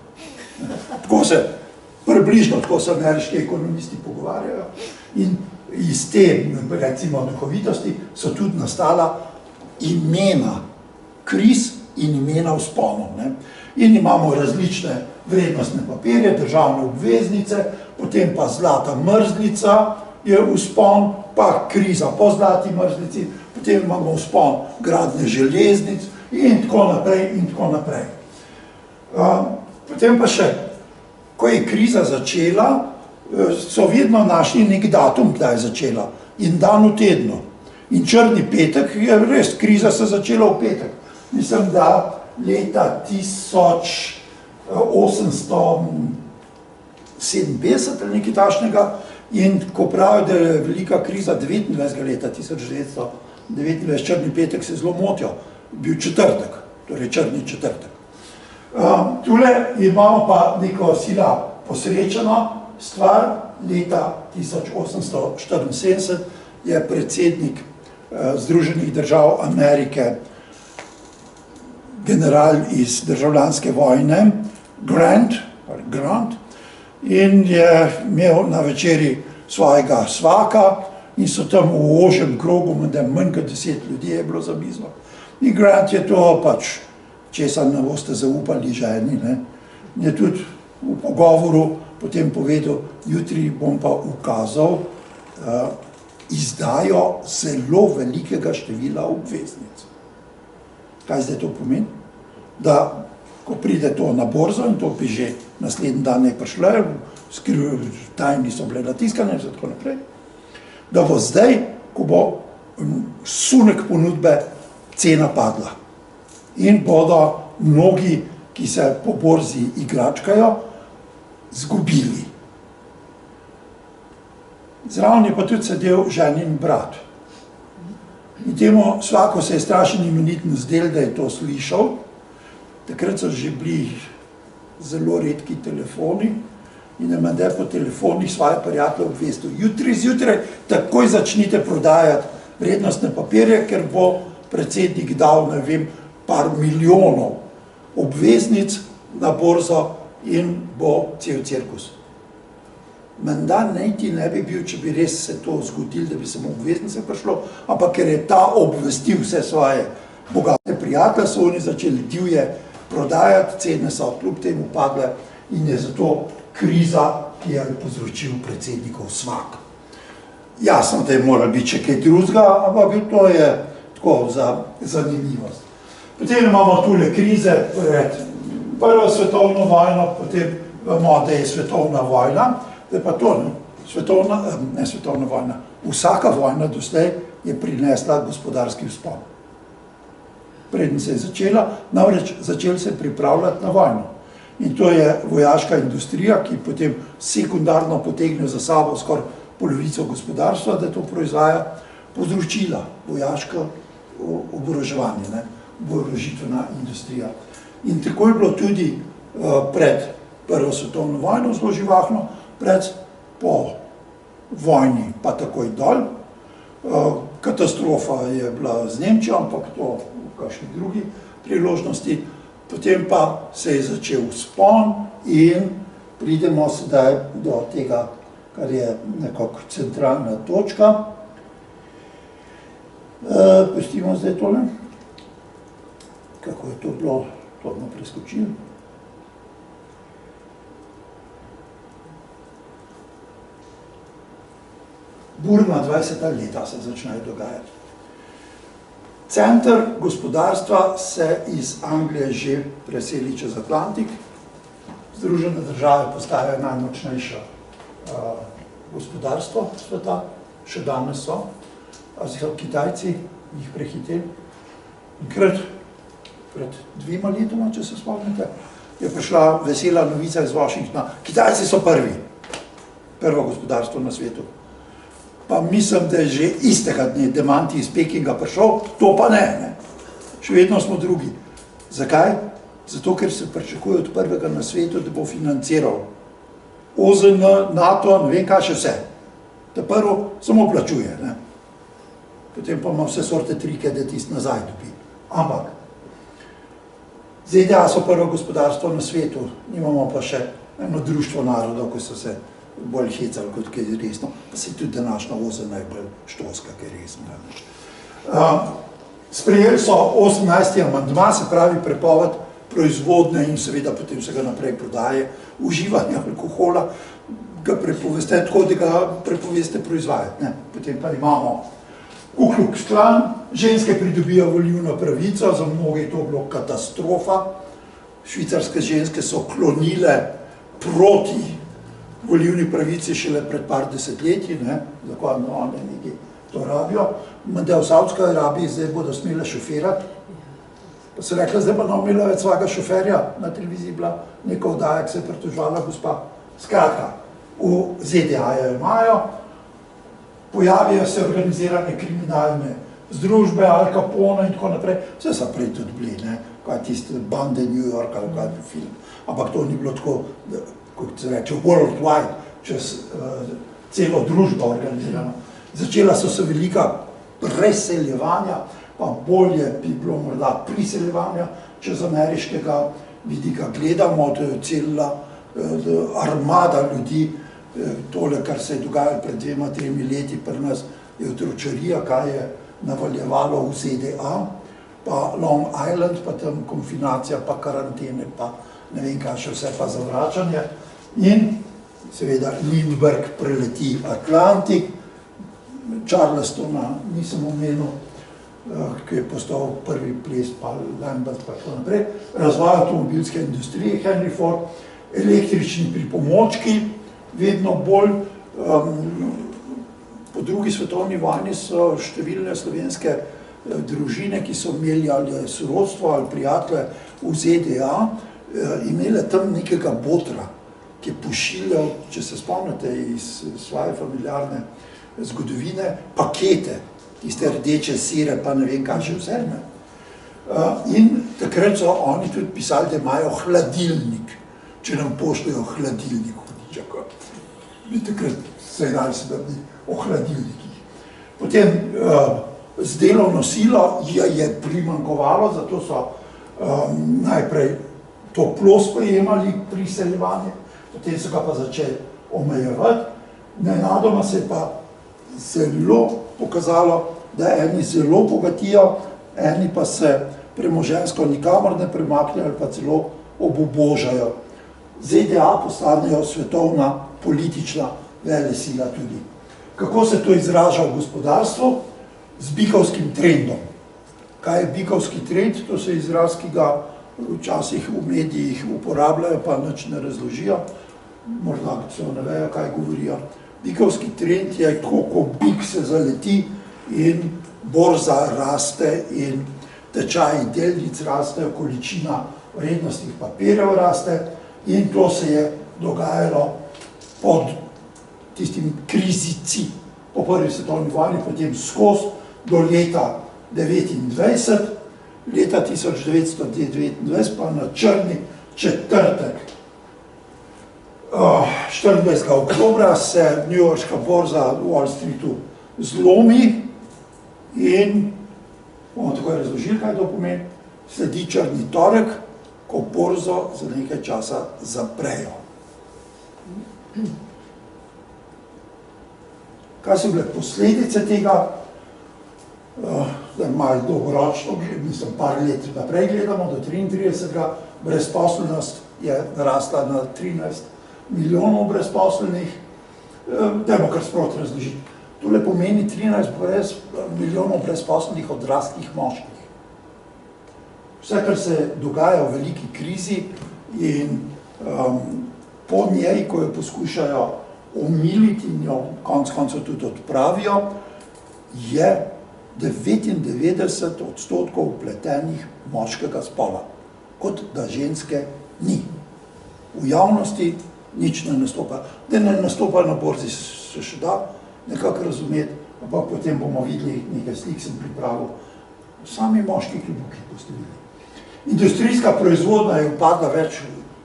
Tako se, približno tako se ameriški ekonomisti pogovarjajo in iz te, recimo, duhovitosti so tudi nastala imena kriz in imena vzponov. In imamo različne vrednostne papirje, državne obveznice, potem pa zlata mrzlica je vzpon, pa kriza po zlati mrzlici, potem imamo vzpon gradnje železnic in tako naprej in tako naprej. Potem pa še, ko je kriza začela, so vedno našli nek datum, kdaj je začela in dan v tednu. In črni petek je res, kriza se začela v petek. Mislim, da leta 1857 ali nekaj takšnega. In ko pravijo, da je velika kriza 29. leta 1929, črni petek se zelo motijo, bil četrtek, torej črni četrtek. Tule imamo pa neko sila posrečeno stvar, leta 1874 je predsednik Združenih držav Amerike, general iz državljanske vojne, Grant, in je imel na večeri svojega svaka in so tam v ožjem krogu, da manj kot 10 ljudi je bilo za mizo. In Grant je to pač, česa ne boste zaupali ženi, je tudi v pogovoru potem povedal, jutri bom pa ukazal izdajo zelo velikega števila obveznic. Kaj zdaj to pomeni? Da, ko pride to na borzo, in to bi že naslednji dan ne prišle, tajni so bile natiskane in tako naprej, da bo zdaj, ko bo sunek ponudbe, cena padla. In bodo mnogi, ki se po borzi igračkajo, zgubili. Zraven je pa tudi sedel ženin brat. In temu svako se je strašen imeniten zdel, da je to slišal. Takrat so že bili zelo redki telefoni in je menda po telefonih svoje prijatelje obvestil. Jutri zjutraj takoj začnite prodajati vrednostne papirje, ker bo predsednik dal, ne vem, par milijonov obveznic na borzo in bo cel cirkus. Menda niti ne bi bil, če bi res se to zgodilo, da bi se mu obveznice prišlo, ampak ker je ta obvestil vse svoje bogate prijatelje, so oni začeli divje prodajati, cene so kljub temu padle in je zato kriza, ki je povzročil predsednikov svak. Jasno, da je moral biti še kaj drugega, ampak to je tako za zanimivost. Potem imamo tule krize pred prvo svetovno vojno, potem vemo, da je svetovna vojna, da je pa to, ne svetovna vojna, vsaka vojna doslej je prinesla gospodarski vzpon. Preden se je začela, namreč začel se pripravljati na vojno. In to je vojaška industrija, ki potem sekundarno potegne za sabo skoraj polovico gospodarstva, da to proizvaja, povzročila vojaško oboroževanje, oborožitvena industrija. In tako je bilo tudi pred prvo svetovno vojno zelo živahno, po vojni pa takoj dol. Katastrofa je bila z Nemčijo, ampak to v kakšni drugi priložnosti. Potem pa se je začel vzpon in pridemo sedaj do tega, kar je nekako centralna točka. Pustimo zdaj tole. Kako je to bilo, to bomo preskočili. Burna 20. leta se začnejo dogajati. Center gospodarstva se iz Anglije že preseli čez Atlantik. Združene države postajajo najmočnejše gospodarstvo sveta, še danes so, a Kitajci jih prehiteli. Enkrat pred 2 letoma, če se spomnite, je prišla vesela novica iz Washingtona. Kitajci so prvo gospodarstvo na svetu. Pa mislim, da je že istega dne demanti iz Pekinga prišel, to pa ne. Še vedno smo drugi. Zakaj? Zato, ker se pričakuje od prvega na svetu, da bo financiral OZN, NATO, ne vem kaj še vse. Da prvo samo plačuje. Potem pa ima vse sorte trike, da tisti nazaj dobi. Ampak ZDA so prvo gospodarstvo na svetu, imamo pa še eno društvo narodov, ko so se bolj hecali, kot kaj resno, pa se tudi današnja OZN je bolj štoska, kaj resno. Sprejeli so 18. amandma, se pravi prepoved proizvodne in seveda potem vsega naprej prodaje, uživanja alkohola, ga prepoveste tako, da ga prepoveste proizvajati. Potem pa imamo Ku Klux Klan, ženske pridobijo volilno pravico, za mnoge je to bilo katastrofa. Švicarske ženske so klonile proti volilni pravici šele pred par desetletji, zakaj one nekaj to rabijo. Menda v Saudski Arabiji zdaj bodo smele šoferati. Pa so rekla, zdaj pa ne imela več svojega šoferja, na televiziji bila neka oddaja, ki se je pritoževala gospa. Skratka, v ZDA jo imajo, pojavijo se organizirane kriminalne združbe, Al Capone in tako naprej. Vse so prej tudi bili, kaj tiste bande New York ali kaj bi film. Ampak to ni bilo tako, kot se reče, worldwide, čez celo družbo organizirano. Začela so se velika preseljevanja, pa bolje bi bilo morda priseljevanja čez ameriškega vidika gledamo, da je cela armada ljudi, tole, kar se je dogajalo pred 2-3 leti pri nas, je otročarija, kaj je navaljevalo v ZDA, pa Long Island, pa tam konfinacija, pa karantene, pa ne vem kaj še vse, pa zavračanje. In seveda Lindbergh preleti Atlantik, Charlestona nisem omenil, ki je postal prvi ples, pa Lambert, pa tako naprej, razvoj avtomobilske industrije, Henry Ford, električni pripomočki, vedno bolj. Po drugi svetovni vojni so številne slovenske družine, ki so imeli ali sorodstvo ali prijatelje v ZDA, imele tam nekega botra, ki je pošiljal, če se spomnite iz svoje familiarne zgodovine, pakete, tiste rdeče sire, pa ne vem kaj še vse. In takrat so oni tudi pisali, da imajo hladilnik, če nam pošljajo hladilnik hudičaka. Mi takrat se je dali sedaj o hladilnikih. Potem z delovno silo je primanjkovalo, zato so najprej toplo sprejemali priseljevanje, potem so ga pa začeli omejevati. Nenadoma se je pa zelo pokazalo, da eni zelo bogatijo, eni pa se premoženjsko nikamor ne premaknejo ali pa celo obubožajo. ZDA postanejo svetovna politična velesila tudi. Kako se to izraža v gospodarstvu? Z bikovskim trendom. Kaj je bikovski trend? To se izraz, ki ga včasih v medijih uporabljajo, pa nič ne razložijo. Morda celo ne vejo, kaj govorijo. Bikovski trend je tako, ko bik se zaleti in borza raste in tečaji delnic rastejo, količina vrednostnih papirjev raste in to se je dogajalo pod tistim krizici po prvi svetovni vojni, potem skozi do leta 1929, leta 1929 pa na črni četrtek 24. oktobra se newyorška borza v Wall Streetu zlomi in bomo tako razložili, kaj to pomeni, sledi črni torek, ko borzo za nekaj časa zaprejo. Kaj so bile posledice tega? Malo dolgoročno, mislim, par let naprej gledamo, do 33. brezposelnost je narasla na 13 milijonov brezposlenih. Dajmo kar sproti razložiti. Tole pomeni 13 milijonov brezposlenih odraslih moških. Vse, kar se dogaja v veliki krizi in po njej, ko jo poskušajo omiliti in jo konec koncev tudi odpravijo, je 99% vpletenih moškega spola, kot da ženske ni. V javnosti nič ne nastopa. Da ne nastopa na borzi se še da nekako razumeti, ampak potem bomo videli, nekaj slik sem pripravil, sami moški kljubuki boste videli. Industrijska proizvodnja je upadla več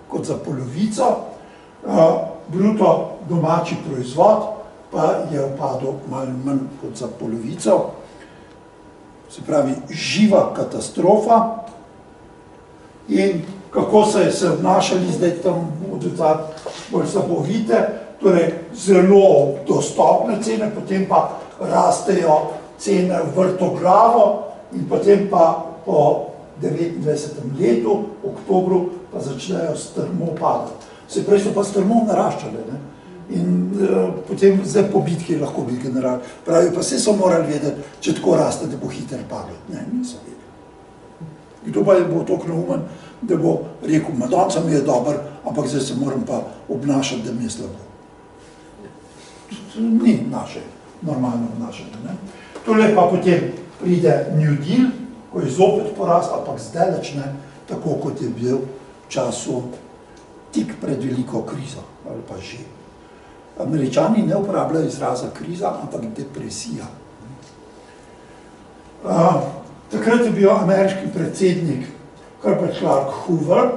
kot za polovico, bruto domači proizvod pa je upadel malo manj kot za polovico. Se pravi, živa katastrofa. In kako se obnašali zdaj tam odzad, bolj slabo vidite, torej zelo dostopne cene, potem pa rastejo cene vrtoglavo in potem pa po 29. letu, oktobru, pa začnejo strmo padati. Se prej so pa strmo naraščale, ne? In potem zdaj po bitki lahko bil general. Pravi, pa vse so morali vedeti, če tako raste, da bo hiter padel. Ne, niso vedeli. Kdo pa je bo toliko neumen, da bo rekel, madonca mi je dober, ampak zdaj se moram pa obnašati, da mi je slabo. To ni naše normalno obnašanje, ne? Tole pa potem pride New Deal, ko je zopet porast, ampak zdaleč ne, tako kot je bil v času tik pred veliko krizo, ali pa že. Američani ne uporabljajo izraza kriza, ampak depresija. Takrat je bil ameriški predsednik Herbert Clark Hoover,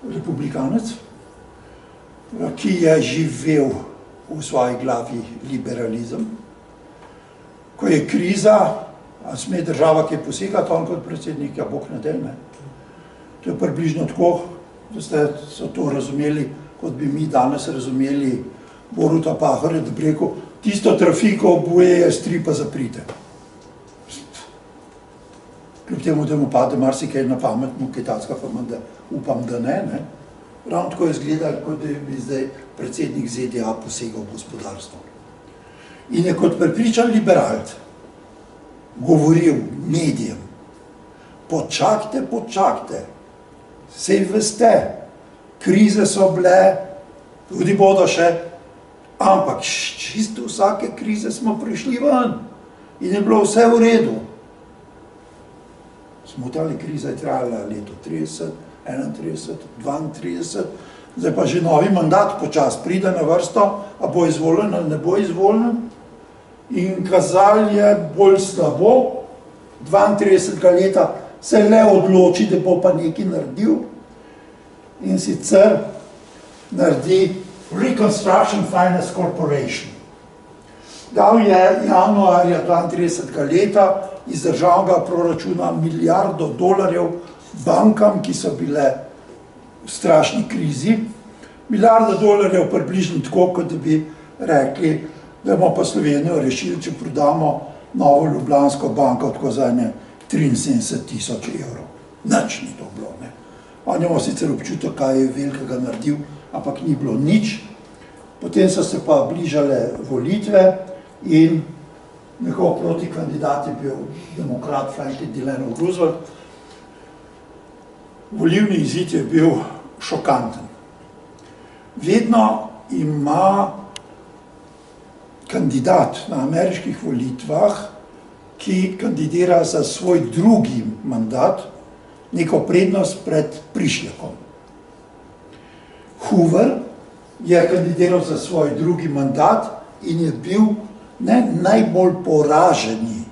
republikanec, ki je živel v svoji glavi liberalizem. ko je kriza, a sme država kaj posegati, on kot predsednik, ja, Bog ne daj, ne. To je približno tako, da so to razumeli, kot bi mi danes razumeli Boruta Pahorja, da bi rekel, tisto trafiko boje, stripa zaprite. Kljub temu, da mu pade marsikaj na pamet, mu Kitajska pa menda, upam, da ne. Ravno tako je izgledalo, kot da bi zdaj predsednik ZDA posegal v gospodarstvo. In je kot prepričan liberalc govoril medijem, počakajte, sej veste, krize so bile, tudi bodo še, ampak čisto vsake krize smo prišli ven in je bilo vse v redu. Smutali kriza je trajala leto 30, 31, 32, zdaj pa že novi mandat počas pride na vrsto, a bo izvoljen ali ne bo izvoljen. In kazal je bolj slabo, 32 leta se le odloči, da bo pa nekaj naredil in sicer naredi Reconstruction Finance Corporation. Dal je januarja 32 leta iz državnega proračuna $1 milijardo bankam, ki so bile v strašni krizi. $1 milijardo približno tako, kot da bi rekli, da bomo pa Slovenijo rešili, če prodamo Novo Ljubljansko banko tako za 73.000 evrov. Nič ni to bilo, ne. On je imel sicer občutek, kaj je velikega naredil, ampak ni bilo nič. Potem so se pa bližale volitve in njegov protikandidat je bil demokrat Franklin Delano Roosevelt. Volilni izid je bil šokanten. Vedno ima kandidat na ameriških volitvah, ki kandidira za svoj drugi mandat, neko prednost pred prišljekom. Hoover je kandidiral za svoj drugi mandat in je bil ne najbolj poraženi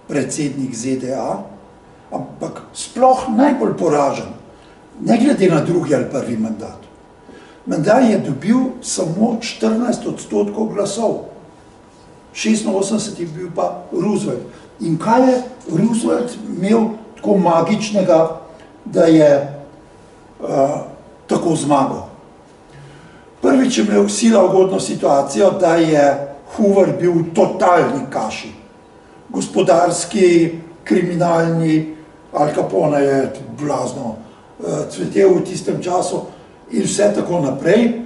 predsednik ZDA, ampak sploh najbolj poražen, ne glede na drugi ali prvi mandat. Menda je dobil samo 14% glasov, 86 je bil pa Roosevelt. In kaj je Roosevelt imel tako magičnega, da je tako zmagal? Prvič je imel sila ugodno situacijo, da je Hoover bil v totalni kaši. Gospodarski, kriminalni, Al Capone je blazno cvetel v tistem času in vse tako naprej.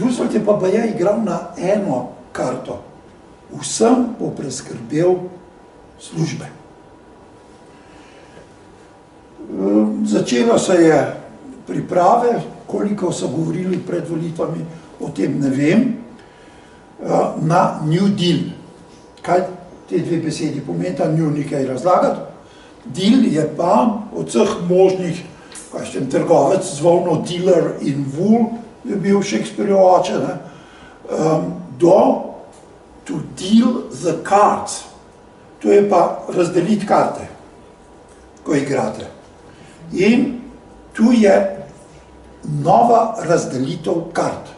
Roosevelt je pa baje igral na eno karto. Vsem bo preskrbel službe. Začelo se je priprave, koliko so govorili pred volitvami, o tem ne vem, na New Deal. Kaj te dve besedi pomenita, New ni kaj razlagati. Deal je pa od vseh možnih, kažem, trgovec zvonno dealer in wool, je bil Shakespeareov oče, do to deal the cards. To je pa razdeliti karte, ko igrate. In tu je nova razdelitev kart.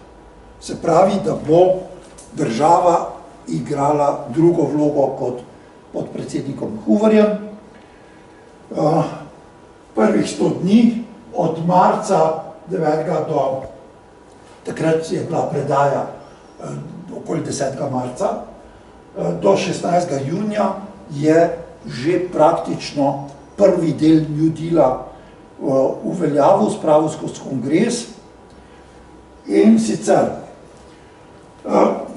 Se pravi, da bo država igrala drugo vlogo kot pod predsednikom Hooverjem. Prvih 100 dni, od marca 9. do takrat je bila predaja okoli 10. marca, do 16. junija je že praktično prvi del New Deala uveljavil, spravil skozi kongres. In sicer,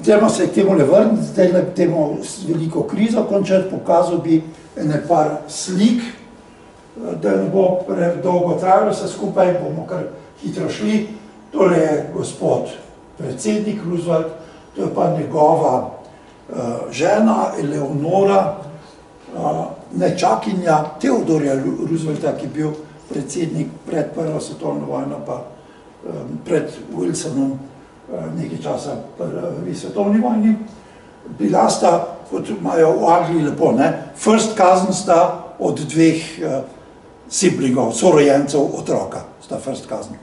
zdaj se k temu ne vrniti, zdaj le temu veliko krizo končati, pokazal bi ene par slik, da ne bo predolgo trajalo vse skupaj, bomo kar hitro šli. Tole je gospod predsednik Roosevelt, to je pa njegova žena Eleonora, nečakinja Theodorja Roosevelta, ki je bil predsednik pred Prvo svetovno vojno, pa pred Wilsonom nekaj časa Prvi svetovni vojni. Bila sta, kot imajo v Angliji lepo, first cousin sta od dveh siblingov, sorojencev otroka, sta first cousin.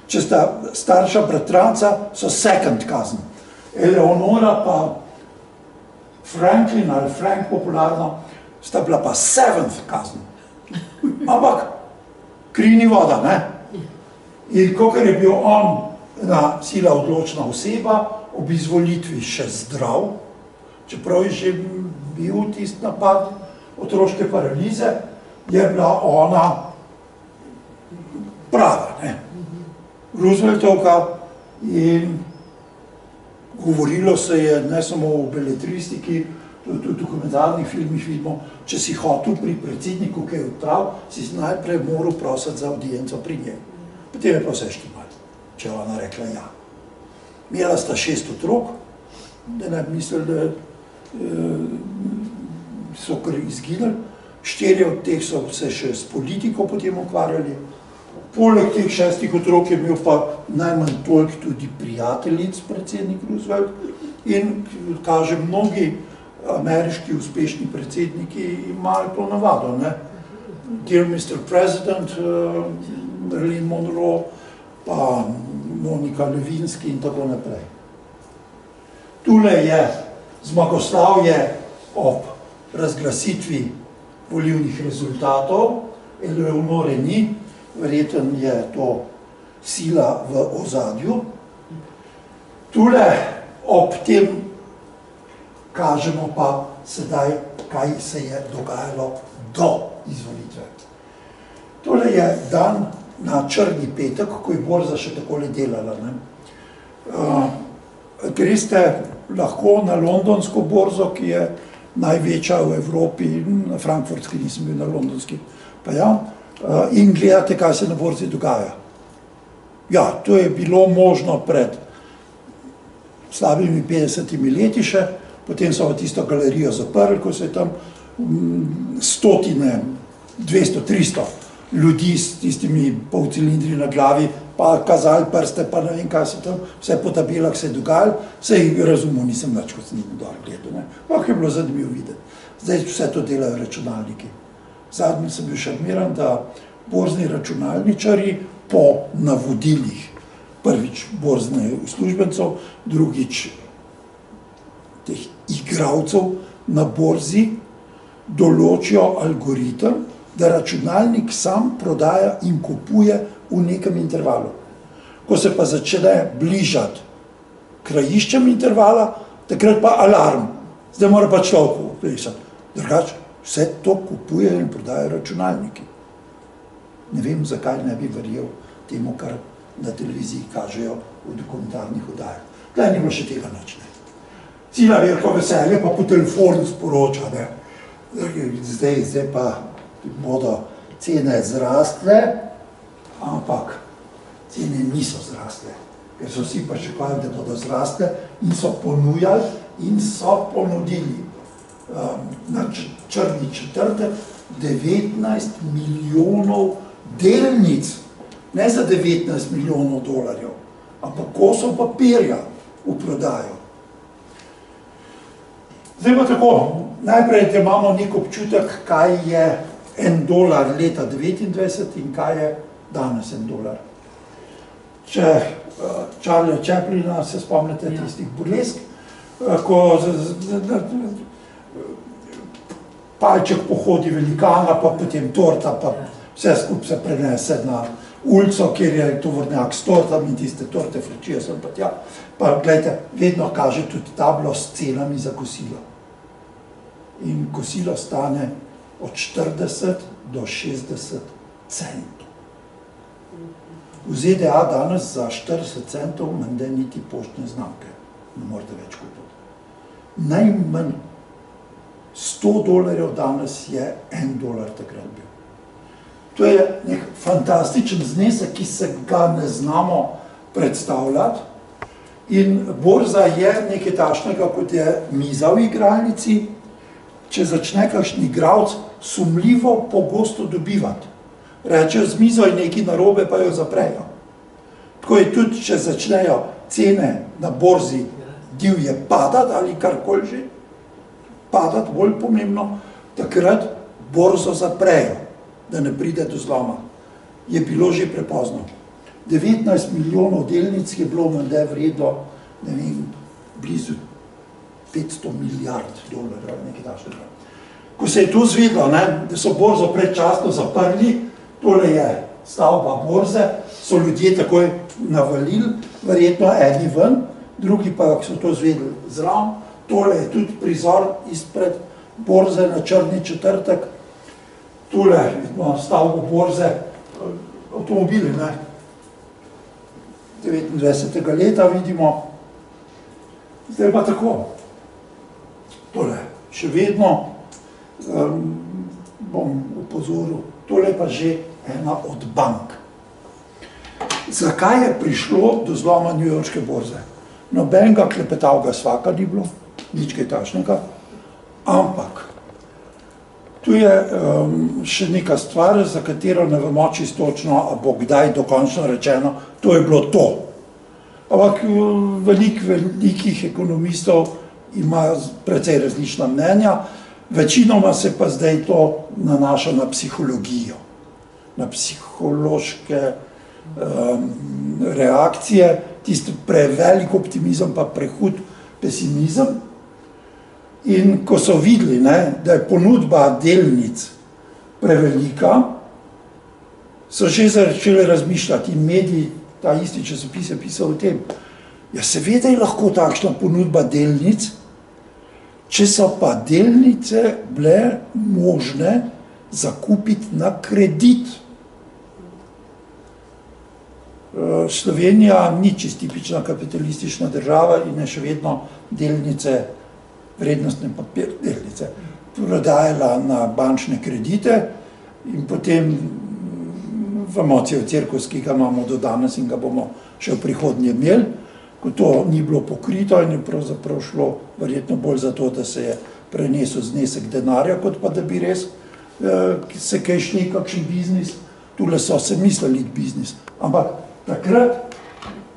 Če sta starša bratranca, so second cousin. Eleonora pa Franklin ali Frank popularno, sta bila pa seventh cousin. Ampak kri ni voda, ne? In kakor je bil on ena sila odločna oseba, ob izvolitvi še zdrav, čeprav je že bil tisti napad otroške paralize, je bila ona prava, ne? Rooseveltovka, in govorilo se je ne samo o beletristiki, tudi v dokumentarnih filmih vidimo, če si hotel pri predsedniku kaj odprav, si najprej moral prositi za audienco pri njej. Potem je pa vse štimalo, če je ona rekla ja. Imela sta 6 otrok, da ne bi mislili, da so kar izginili. 4 od teh so se še s politiko potem ukvarjali. Poleg teh 6 otrok je imel pa najmanj toliko tudi prijateljic predsednik Roosevelt in kaže, mnogi ameriški uspešni predsedniki imajo to navado, ne? Dear Mr. President, Marilyn Monroe, pa Monika Lewinsky in tako naprej. Tule je zmagoslavje ob razglasitvi volilnih rezultatov, Eleonore ni, verjetno je to sila v ozadju. Tule ob tem kažemo pa sedaj, kaj se je dogajalo do izvolitve. Tole je dan na črni petek, ko je borza še takole delala, ne? Greste lahko na londonsko borzo, ki je največja v Evropi, na frankfurtski nisem bil, na londonski, pa ja, in gledate, kaj se na borzi dogaja. Ja, to je bilo možno pred slabimi 50 leti še, potem so tisto galerijo zaprli, ko se je tam stotine, 200, 300 ljudi s tistimi polcilindri na glavi, pa kazali prste, pa ne vem, kaj se tam, vse po tabelah se je dogajalo, vse jih razumel nisem več, kot sem dol gledal, ne. Je bilo zanimivo videti. Zdaj vse to delajo računalniki. Zadnji sem bil šarmiran, da borzni računalničarji po navodilih, prvič borzne uslužbencev, drugič teh igralcev na borzi, določijo algoritem, da računalnik sam prodaja in kupuje v nekem intervalu. Ko se pa začne bližati krajiščem intervala, takrat pa alarm. Zdaj mora pa človek vplesati. Drugače, vse to kupujejo in prodajajo računalniki. Ne vem, zakaj ne bi verjel temu, kar na televiziji kažejo v dokumentarnih oddajah. Tlej ni bilo še tega nič, ne. Cela veliko veselje pa po telefonu sporoča, ne. Zdaj pa bodo cene zrastle, ampak cene niso zrastle, ker so vsi pričakovali, da bodo zrastle in so ponujali in so ponudili na črni četrtek 19 milijonov delnic, ne za 19 milijonov dolarjev, ampak kosov papirja v prodajo. Zdaj pa tako, najprej imamo nek občutek, kaj je $1 leta 1929 in kaj je danes $1. Če Charlie Chaplina se spomnite tistih burlesk, ko palček pohodi velikana, pa potem torta, pa vse skup se prenese na ulico, kjer je tovornjak s tortami in tiste torte frčijo sem pa tja. Pa gledajte, vedno kaže tudi tablo s cenami za kosilo. In kosilo stane od 40 do 60 centov. V ZDA danes za 40 centov menda niti poštne znamke ne morete več kupiti. Najmanj $100 danes je $1 takrat bil. To je nek fantastičen znesek, ki se ga ne znamo predstavljati. In borza je nekaj takšnega, kot je miza v igralnici. Če začne kakšen igralec sumljivo pogosto dobivati. Rečejo, z mizo je nekaj narobe, pa jo zaprejo. Tako je tudi, če začnejo cene na borzi divje padati ali karkoli že, padati bolj pomembno, takrat borzo zaprejo, da ne pride do zloma. Je bilo že prepozno. 19 milijonov delnic je bilo menda vredno, ne vem, blizu 500 milijard dolarjev, nekaj takšnega. Ko se je to zvedlo, da so borzo predčasno zaprli, tole je stavba borze, so ljudje takoj navalili, verjetno eni ven, drugi pa so to zvedli zraven. Tole je tudi prizor izpred borze na Črni četrtek. Tole vidimo stavbo borze, avtomobili, 29. leta vidimo. Zdaj pa tako. Tole, še vedno bom upozoril, tole pa že ena od bank. Zakaj je prišlo do zloma newyorške borze? Nobenega klepetavga svaka ni bilo, nič kaj takšnega, ampak tu je še neka stvar, za katero ne vemo čisto točno, a bo kdaj dokončno rečeno, to je bilo to. Ampak velikih ekonomistov ima precej različna mnenja, večinoma se pa zdaj to nanaša na psihologijo, na psihološke reakcije, tisti prevelik optimizem pa prehud pesimizem. In ko so videli, da je ponudba delnic prevelika, so že začeli razmišljati in mediji, ta isti časopis je pisal o tem. Ja, seveda je lahko takšna ponudba delnic, če so pa delnice bile možne zakupiti na kredit. Slovenija ni čisto tipična kapitalistična država in je še vedno delnice, vrednostne papir, delnice, prodajala na bančne kredite in potem vemo cel cirkus, ki ga imamo do danes in ga bomo še v prihodnje imeli, ko to ni bilo pokrito in je pravzaprav šlo verjetno bolj za to, da se je prenesel znesek denarja, kot pa da bi res se kaj šli kakšen biznis. Tule so se mislili biznis, ampak takrat,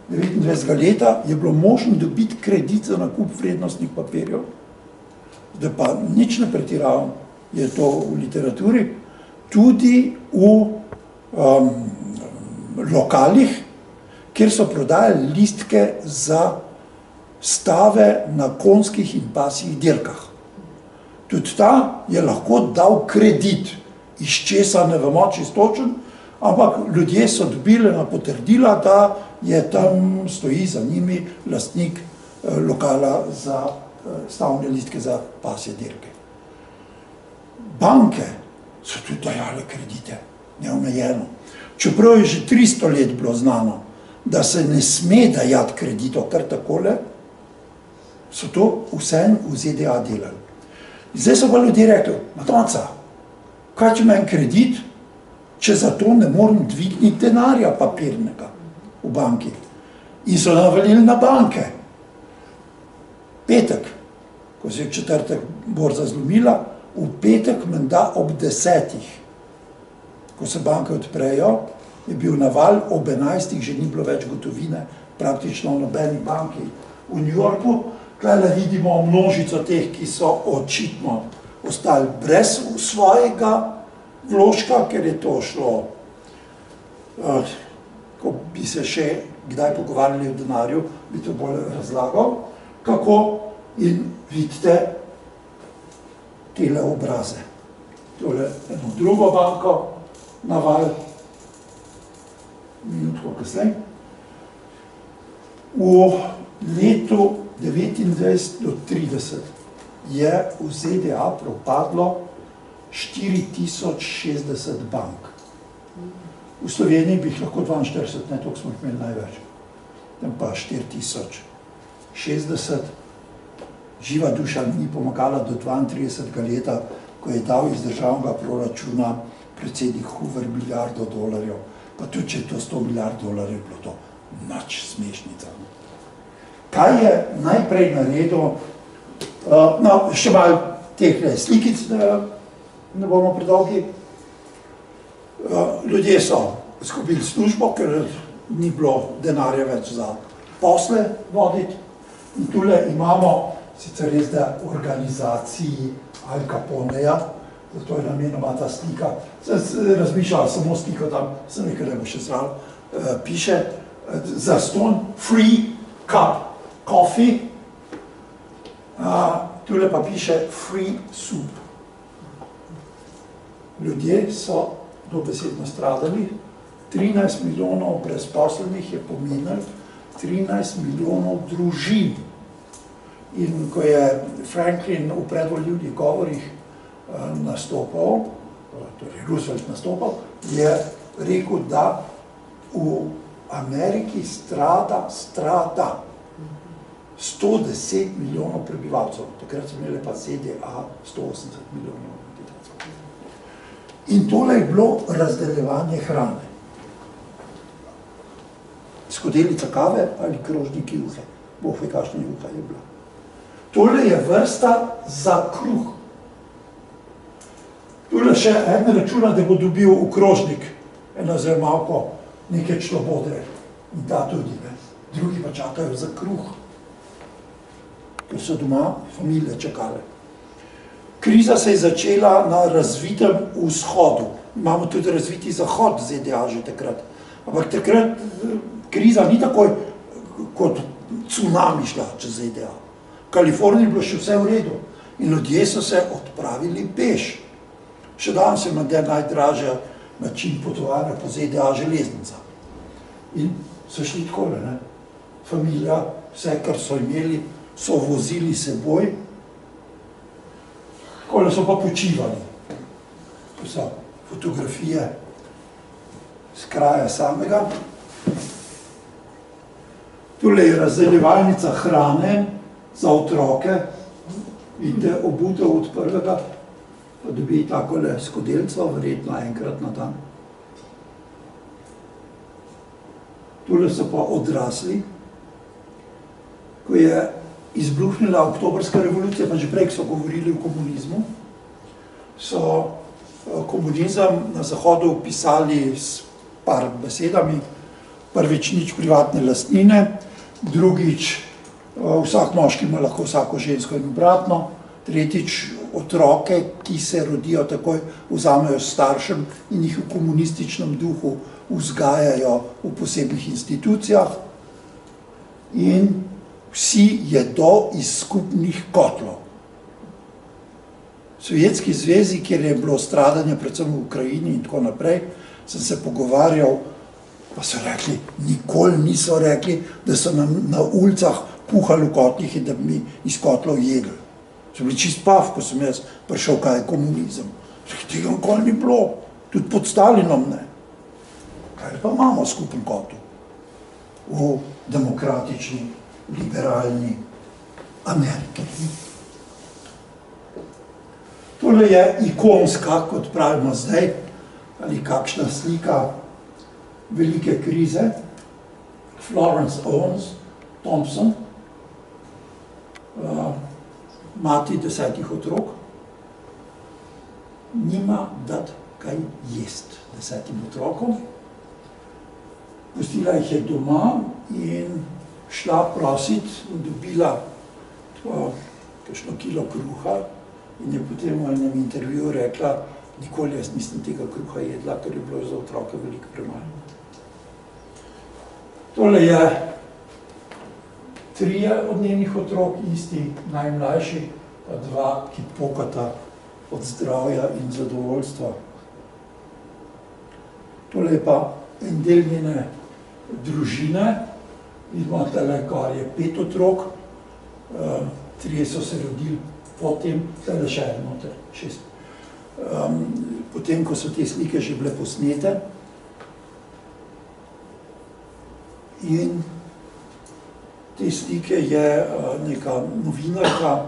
29. leta, je bilo možno dobiti kredit za nakup vrednostnih papirjev. Zdaj pa nič ne pretiravam, je to v literaturi, tudi v lokalih, kjer so prodajali listke za stave na konjskih in pasjih dirkah. Tudi ta je lahko dal kredit, iz česa ne vemo čisto točno, ampak ljudje so dobili na potrdila, da je tam stoji za njimi lastnik lokala za stavne listke za pasje dirke. Banke so tudi dajale kredite, neomejeno. Čeprav je že 300 let bilo znano, da se ne sme dajati kreditov kar takole, so to vseeno v ZDA delali. Zdaj so pa ljudje rekli, Matonca, kaj če imam kredit, če za to ne morem dvigniti denarja papirnega v banki. In so navalili na banke. Petek, ko se je četrtek borza zlomila, v petek menda ob 10, ko se banke odprejo, je bil naval, ob 11 že ni bilo več gotovine, praktično v nobeni banki v New Yorku. Tukaj vidimo množico teh, ki so očitno ostali brez svojega vložka, ker je to šlo, ko bi se še kdaj pogovarjali o denarju, bi to bolj razlagal, kako in vidite tele obraze. Tole eno drugo banko, naval, minutko kasneje. V letu 29 do 30 je v ZDA propadlo 4060 bank. V Sloveniji bi jih lahko 42, ne, toliko smo jih imeli največ. Tam pa 4060. Živa duša ni pomagala do 32. leta, ko je dal iz državnega proračuna predsednik Hoover milijardo dolarjev. Pa tudi, če je to 100 milijard dolarjev, bilo to nič smešnica. Kaj je najprej naredil? No, še malo teh slikic, ne bomo predolgi. Ljudje so izgubili službo, ker ni bilo denarja več za posle voditi. In tule imamo sicer res, da organizaciji Al Caponeja, zato je namenoma ta slika. Sem razmišljala samo sliko tam, sem rekel, da bo še zraven piše, zastonj free cup coffee, Tule pa piše free soup. Ljudje so dobesedno stradali, 13 milijonov brezposelnih je pomenilo 13 milijonov družin. In ko je Franklin v predvoljivnih govorih nastopal, torej Roosevelt nastopal, je rekel, da v Ameriki strada 110 milijonov prebivalcev. Takrat so imeli pa ZDA 180 milijonov. In tole je bilo razdeljevanje hrane. Skodelica kave ali krožnik juhe. Bog ve, kakšna juha je bila. Tole je vrsta za kruh. Tole še en računa, da bo dobil v krožnik eno zrmalko neke člobodre. In ta tudi, ne. Drugi pa čakajo za kruh. Ker so doma familije čakale. Kriza se je začela na razvitem vzhodu. Imamo tudi razviti zahod ZDA že takrat. Ampak takrat kriza ni takoj kot tsunami šla čez ZDA. V Kaliforniji je bilo še vse v redu in ljudje so se odpravili peš. Še danes je menda najdražja način potovanja po ZDA železnica. In so šli takole, ne. Familija, vse, kar so imeli, so vozili seboj, takole so pa počivali. To so fotografije z kraja samega. Tule je razdeljevalnica hrane za otroke. Vidite, obutev od prvega, pa dobi takole skodelico, verjetno enkrat na dan. Tule so pa odrasli. Ko je izbruhnila oktobrska revolucija, pa že prej so govorili o komunizmu, so komunizem na Zahodu opisali s par besedami. Prvič, nič privatne lastnine, drugič, vsak moški ima lahko vsako žensko in obratno, tretjič, otroke, ki se rodijo takoj, vzamejo staršem in jih v komunističnem duhu vzgajajo v posebnih institucijah in vsi jedo iz skupnih kotlov. V Sovjetski zvezi, kjer je bilo stradanje predvsem v Ukrajini in tako naprej, sem se pogovarjal, pa so rekli, nikoli niso rekli, da so nam na ulicah kuhali v kotlih in da bi mi iz kotlov jedli. So bili čist pav, ko sem jaz prišel, kaj je komunizem. Tega nikoli ni bilo, tudi pod Stalinom ne. Kaj pa imamo skupen kotl v demokratični, liberalni Ameriki. Tole je ikonska, kot pravimo zdaj, ali kakšna slika velike krize. Florence Owens Thompson, mati 10 otrok, nima dati kaj jest 10 otrokom. Pustila jih je doma in šla prosit in dobila kakšno kilo kruha in je potem v enem intervjuju rekla, nikoli jaz nisem tega kruha jedla, ker je bilo za otroke veliko premalo. Tole je 3 od njenih otrok, isti najmlajši, pa 2, ki pokata od zdravja in zadovoljstva. Tole je pa en del njene družine. Vidimo, tale gor je 5 otrok, 3 so se rodili potem, tale še noter, 6. Potem, ko so te slike že bile posnete. In te slike je neka novinarka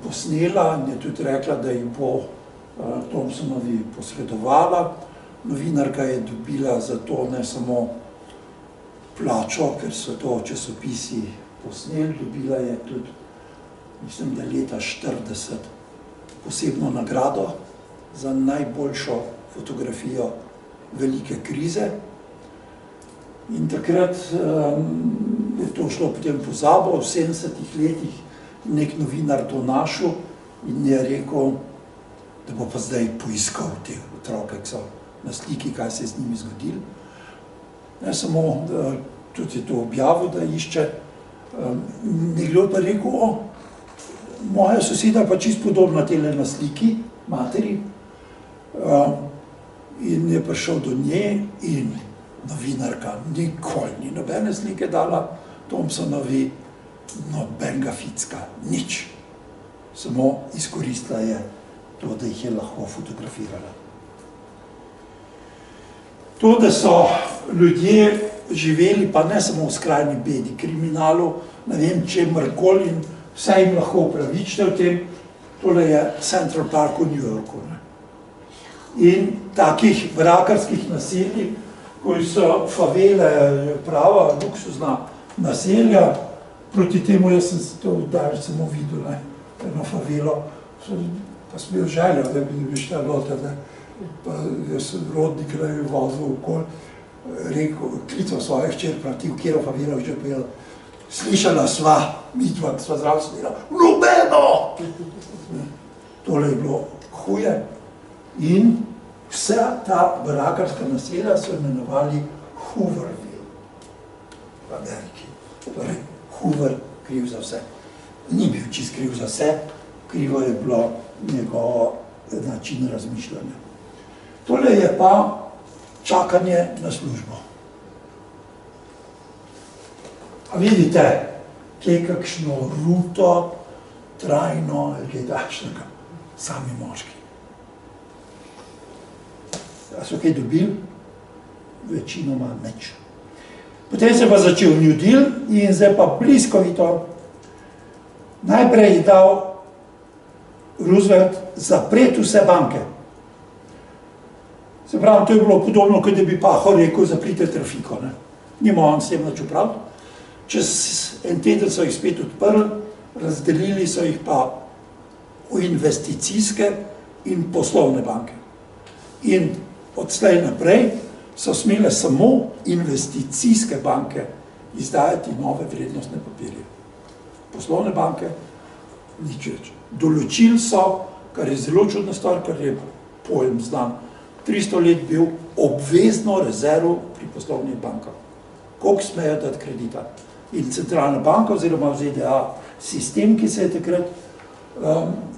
posnela in je tudi rekla, da jih bo Thompsonovi posredovala. Novinarka je dobila za to ne samo plačo, ker so to časopisi posneli, dobila je tudi, mislim, da leta 40, posebno nagrado za najboljšo fotografijo velike krize. In takrat je to šlo potem pozabo, v 70 letih nek novinar to našel in je rekel, da bo pa zdaj poiskal te otroke, ki so na sliki, kaj se je z njimi zgodilo. Ne samo, tudi je to objavil, da išče. Nekdo pa rekel, moja soseda pa čisto podobna tele na sliki, materi, in je prišel do nje in novinarka nikoli ni nobene slike dala Thompsonovi, nobenega ficka, nič. Samo izkoristila je to, da jih je lahko fotografirala. To, da so ljudje živeli, pa ne samo v skrajni bedi, kriminalu, ne vem, čemrkoli in vse jim lahko upravičite v tem, tole je Central Park v New Yorku. In takih vrakarskih naselij, koji so favele, prava, luksuzna naselja, proti temu jaz sem to daleč samo videl, eno favelo, pa sem bil željo, da bi šla lota, pa jaz sem rodnik, da je vozil okol, rekel, klical svoje hčer, prav ti v kjero favelo že povedal, slišala sva, midva, sva zdravo sledila, nobeno! Tole je bilo huje in vsa ta vrakarska naselja so imenovali Hooverville v Ameriki. Torej, Hoover kriv za vse. Ni bil čist kriv za vse, krivo je bilo njegovo način razmišljanja. Tole je pa čakanje na službo. A vidite, kje kakšno ruto, trajno, ali kaj takšnega, sami moški. A so kaj dobili? Večinoma nič. Potem se pa začel New Deal in zdaj pa bliskovito. Najprej je dal Roosevelt zapreti vse banke. Se pravi, to je bilo podobno, kot da bi Pahor rekel, zaprite trafiko. Nima on s tem nič upraviti. Čez en teden so jih spet odprli, razdelili so jih pa v investicijske in poslovne banke. In odslej naprej so smele samo investicijske banke izdajati nove vrednostne papirje. Poslovne banke nič več. Določili so, kar je zelo čudna stvar, kar je pojem znan, 300 let bil obvezno rezervo pri poslovnih bankah. Koliko smejo dati kredita? In centralna banka oziroma ZDA sistem, ki se je takrat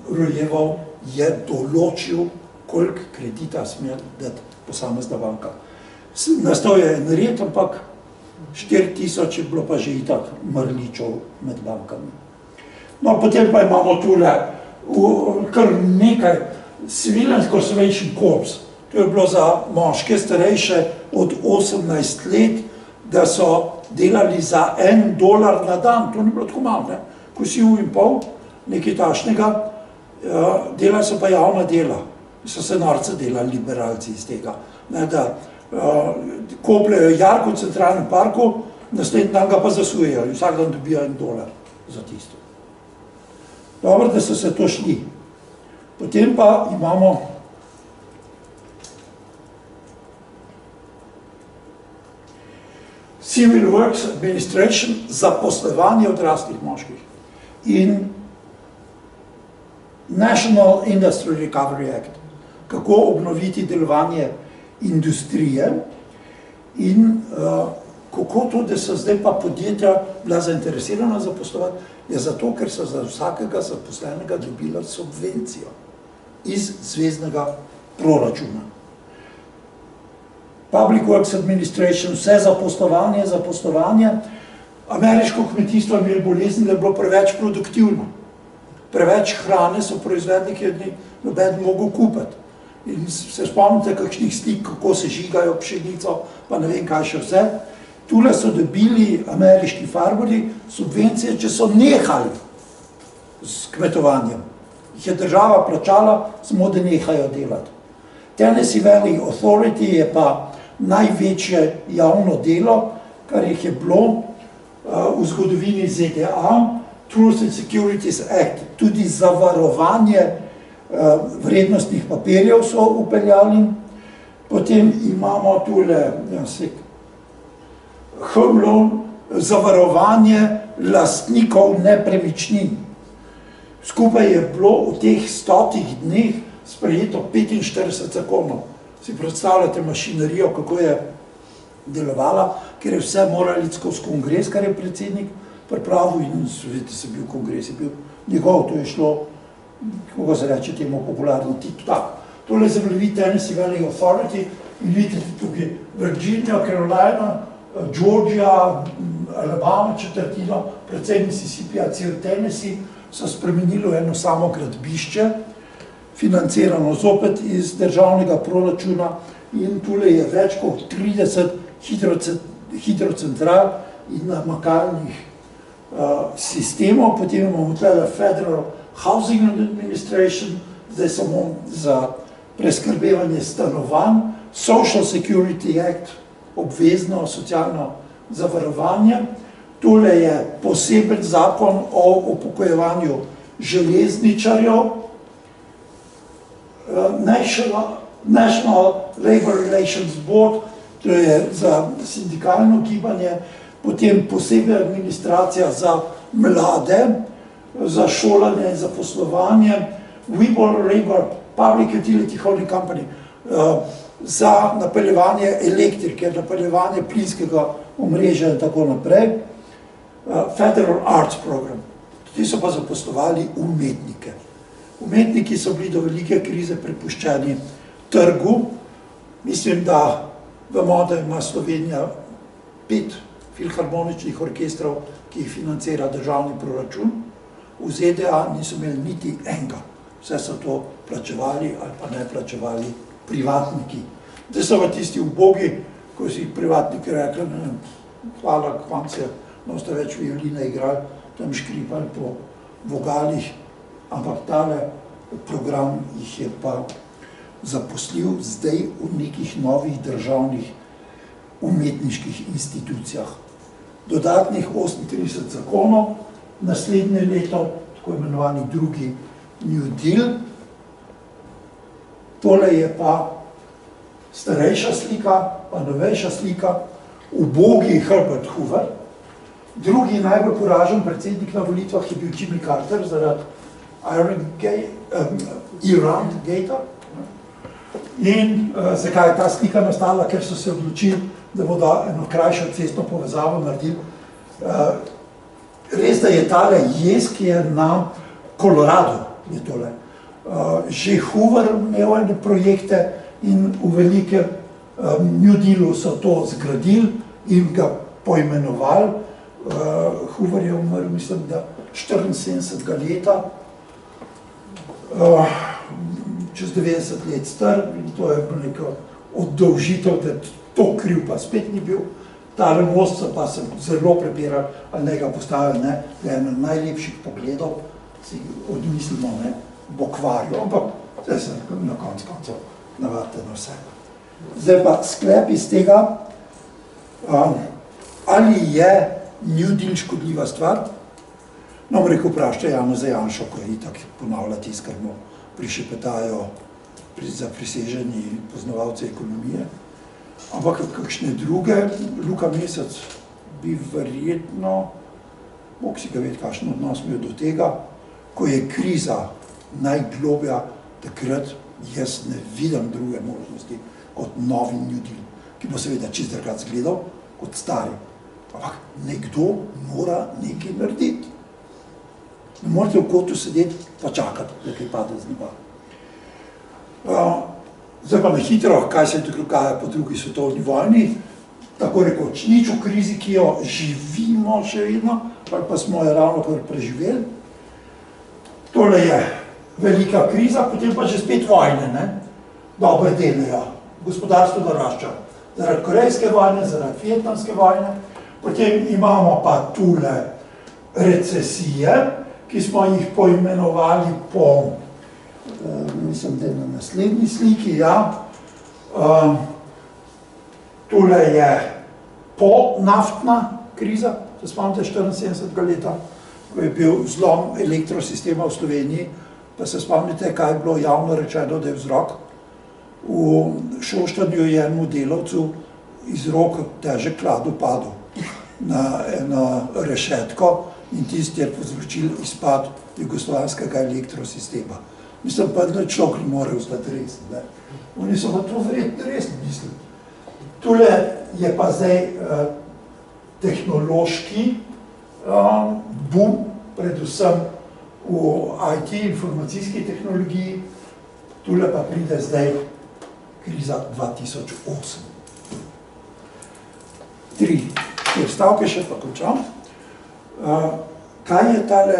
rojeval, je določil, koliko kredita sme dati posamezna banka. Nastal je en red, ampak 4000 je bilo pa že itak mrličev med bankami. No, potem pa imamo tule kar nekaj Civilian Conservation Corps. To je bilo za moške starejše od 18 let, da so delali za $1 na dan. To ni bilo tako malo, ko si ur in pol, nekaj tašnega. Delali so pa javna dela. So se norce delali liberalci iz tega. Da kopljajo jarko v centralnem parku, naslednji dan ga pa zasujejo in vsak dan dobijo $1 za tisto. Dobro, da so se to šli. Potem pa imamo Civil Works Administration, zaposlovanje odraslih moških in National Industry Recovery Act, kako obnoviti delovanje industrije in kako to, da so zdaj pa podjetja bila zainteresirana zaposlovati, je zato, ker so za vsakega zaposlenega dobila subvencijo iz zveznega proračuna. Public Works Administration, vse zaposlovanje. Ameriško kmetijstvo je imelo bolezen, da je bilo preveč produktivno. Preveč hrane so proizvedli, ki je noben mogel kupiti. In se spomnite kakšnih slik, kako se žigajo pšenico, pa ne vem kaj še vse. Tule so dobili ameriški farmerji subvencije, če so nehali s kmetovanjem. Jih je država plačala, samo da nehajo delati. Tennessee Valley Authority je pa največje javno delo, kar jih je bilo v zgodovini ZDA, Truth and Securities Act, tudi zavarovanje vrednostnih papirjev so upeljali. Potem imamo tule home loan, zavarovanje lastnikov nepremičnin. Skupaj je bilo v teh 100 dneh sprejeto 45 zakonov. Si predstavljate mašinerijo, kako je delovala, ker je vse morali skozi kongres, kar je predsednik pripravil in vidite, se bil kongres, je bil njegov, to je šlo, kako se reče temu popularno, tak. Tole je zemljevid Tennessee Valley Authority in vidite tukaj Virginia, Carolina, Georgia, Alabama četrtino, predvsem Mississippi, cel Tennessee so spremenili v eno samo gradbišče, financirano zopet iz državnega proračuna in tule je več kot 30 hidrocentral in namakalnih sistemov, potem imamo tukaj Federal Housing Administration, zdaj samo za preskrbevanje stanovanj, Social Security Act, obvezno socialno zavarovanje, tule je poseben zakon o upokojevanju železničarjev, National Labor Relations Board, to je za sindikalno gibanje, potem posebna administracija za mlade, za šolanje in zaposlovanje, Webull River Public Utility Holding Company, za napeljevanje elektrike, napeljevanje plinskega omrežja in tako naprej, Federal Arts Program. Ti so pa zaposlovali umetnike. Umetniki so bili do velike krize prepuščeni trgu. Mislim, da vemo, da ima Slovenija 5 filharmoničnih orkestrov, ki jih financira državni proračun. V ZDA niso imeli niti enega. Vse so to plačevali ali pa ne plačevali privatniki. Zdaj so pa tisti ubogi, ko si privatniki rekli, hvala, k vam se noste več violine igrali, tam škripali po vogalih, ampak tale program jih je pa zaposlil zdaj v nekih novih državnih umetniških institucijah. Dodatnih 38 zakonov, naslednje leto, tako imenovani drugi New Deal. Tole je pa starejša slika, pa novejša slika, ubogi Herbert Hoover. Drugi najbolj poražen predsednik na volitvah je bil Jimmy Carter zaradi Iran Gate. In zakaj je ta slika nastala? Ker so se odločili, da bodo eno krajšo cestno povezavo naredili. Res, da je tale jez, ki je na Colorado, je tole. Že Hoover imel ene projekte in v velikem New Dealu so to zgradili in ga poimenovali. Hoover je umrl, mislim, da 74 leta, čez 90 let star, in to je neka oddolžitev, da to kriv pa spet ni bil. Tale most pa sem zelo prebiral, ali ne ga postavil, ne, da je eno najlepših pogledov, si odmislimo, ne, Bokvarju, ampak zdaj se na koncu navadite na vse. Zdaj pa sklep iz tega, ali je New Deal škodljiva stvar? No, rekel, vprašajte Janeza Janšo, ko je itak ponavlja tisto, kar mu prišepetajo zapriseženi poznavalci ekonomije. Ampak kakšne druge, Luka Mesec bi verjetno, Bog si ga ved, kakšen odnos imel do tega, ko je kriza najglobja, takrat jaz ne vidim druge možnosti kot novi New Deal, ki bo seveda čist drugače izgledal kot stari. Ampak nekdo mora nekaj narediti. Ne morate v kotu sedeti pa čakati, da kaj pade z neba. Zdaj pa na hitro, kaj se dogaja po drugi svetovni vojni, tako rekoč nič v krizi, ki jo živimo še vedno, ali pa smo jo ravno kar preživeli. Tole je velika kriza, potem pa že spet vojne, ne? Dobre delajo, gospodarstvo narašča. Zaradi korejske vojne, zaradi vietnamske vojne, potem imamo pa tule recesije, ki smo jih poimenovali po, mislim, da je na naslednji sliki, ja. Tule je ponaftna kriza, se spomnite 74. leta, ko je bil zlom elektrosistema v Sloveniji, pa se spomnite, kaj je bilo javno rečeno, da je vzrok. V Šoštanju je enemu delavcu iz rok težek kladu padel na eno rešetko in tisti je povzročil izpad jugoslovanskega elektrosistema. Mislim pa, da človek ne more ostati resni, ne. Oni so pa to verjetno resni mislili. Tule je pa zdaj tehnološki boom, predvsem v IT, informacijski tehnologiji, tule pa pride zdaj kriza 2008. 3 stavke še pa končam. Kaj je tale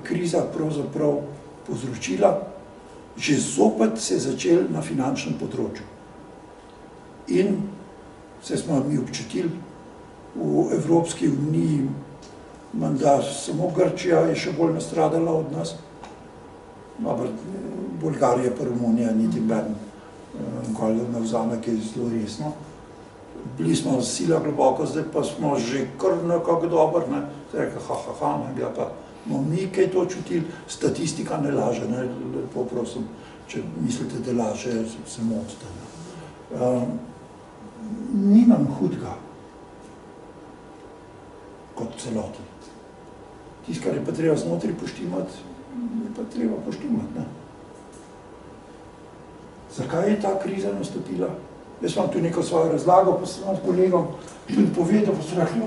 kriza pravzaprav povzročila? Že zopet se je začel na finančnem področju. In se smo mi občutili v Evropski uniji, menda samo Grčija je še bolj nastradala od nas. Bolgarija pa Romunija niti ben ne vzame, ki je zelo resno. Bili smo sila globoko, zdaj pa smo že kar nekako dober, ne. Rekel, ja pa mi kaj to čutili, statistika ne laže, ne, lepo prosim, če mislite, da laže, se motite. Ni nam hudega kot celoti. Tisto, kar je pa treba znotri poštimati, je pa treba poštimati, ne. Zakaj je ta kriza nastopila? Jaz vam tu neko svojo razlago, pa sem vam s kolegom tudi povedal, pa sem rekli,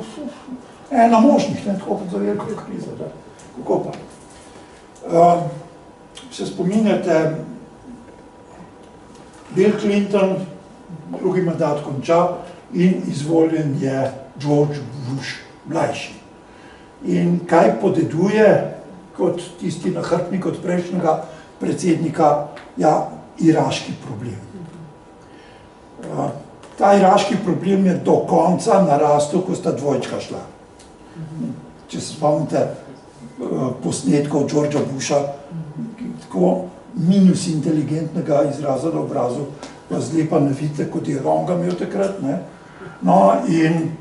ena možnih, ne, tako kot za veliko kriza, da. Kako pa? Se spominjate, Bill Clinton, drugi mandat konča in izvoljen je George Bush mlajši. In kaj podeduje kot tisti nahrbtnik od prejšnjega predsednika? Ja, iraški problem. Ta iraški problem je do konca narastel, ko sta dvojčka šla. Če se spomnite posnetkov Georgea Busha, tako minus inteligentnega izraza na obrazu, pa zdaj pa ne vidite, kot je Ronga imel takrat, ne. No, in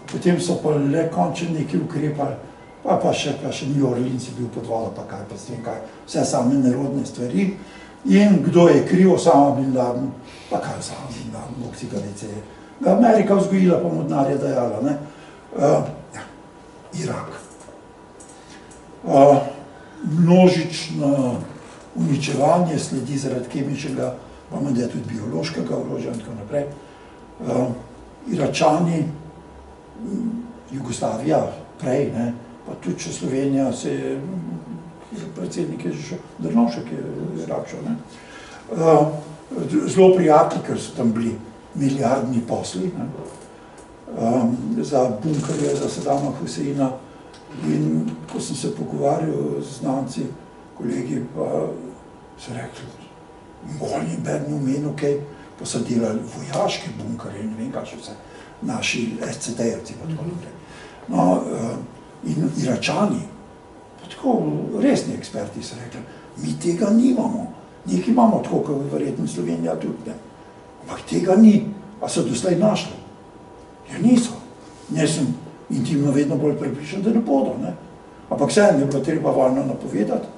potem so pa le končno nekaj ukrepali, pa še New Orleans je bil pod vodo, pa kaj, pa s tem kaj, vse same nerodne stvari. In kdo je kriv? Osama bin Laden, pa kaj Osama bin Laden, bog si ga vece je. Amerika vzgojila, pa mu denarja dajala, ne. Irak. Množično uničevanje sledi zaradi kemičnega, pa menda tudi biološkega orožja in tako naprej. Iračani, Jugoslavija prej, ne, pa tudi če Slovenija se je, predsednik je že šel, Drnovšek je Irak šel, ne. Zelo prijatelji, ker so tam bili milijardni posli, ne, za bunkerje, za Sadama Huseina. In ko sem se pogovarjal z znanci, kolegi, pa so rekli, molji berni omenil kaj, pa so delali vojaške bunkerje, ne vem kaj še vse, naši SCD-jevci pa tako naprej. No, in Iračani, pa tako resni eksperti so rekli, mi tega nimamo, nekaj imamo tako, kot verjetno Slovenija tudi, ne. Ampak tega ni, a so doslej našli? Ja niso. Jaz sem intimno vedno bolj prepričan, da ne bodo, ne. Ampak vseeno je bilo treba vojno napovedati,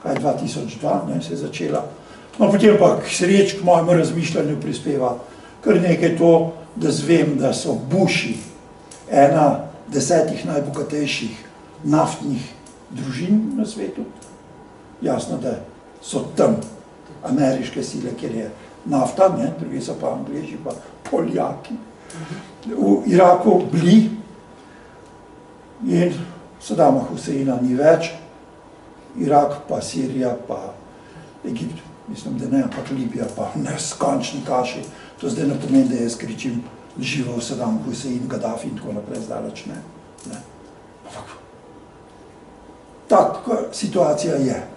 kaj 2002, ne, se je začela. No, potem pa k sreč, k mojemu razmišljanju prispeva kar nekaj to, da zvem, da so Bushi ena 10 najbogatejših naftnih družin na svetu. Jasno, da so tam ameriške sile, kjer je nafta, ne, drugi so pa Angleži, pa Poljaki. V Iraku bili in Sadama Huseina ni več, Irak pa Sirija pa Egipt, mislim, da ne, ampak Libija pa neskončni kaši. To zdaj ne pomeni, da jaz kričim živo Sadam Husein, Gaddafi in tako naprej, zdaleč ne. Ampak taka situacija je.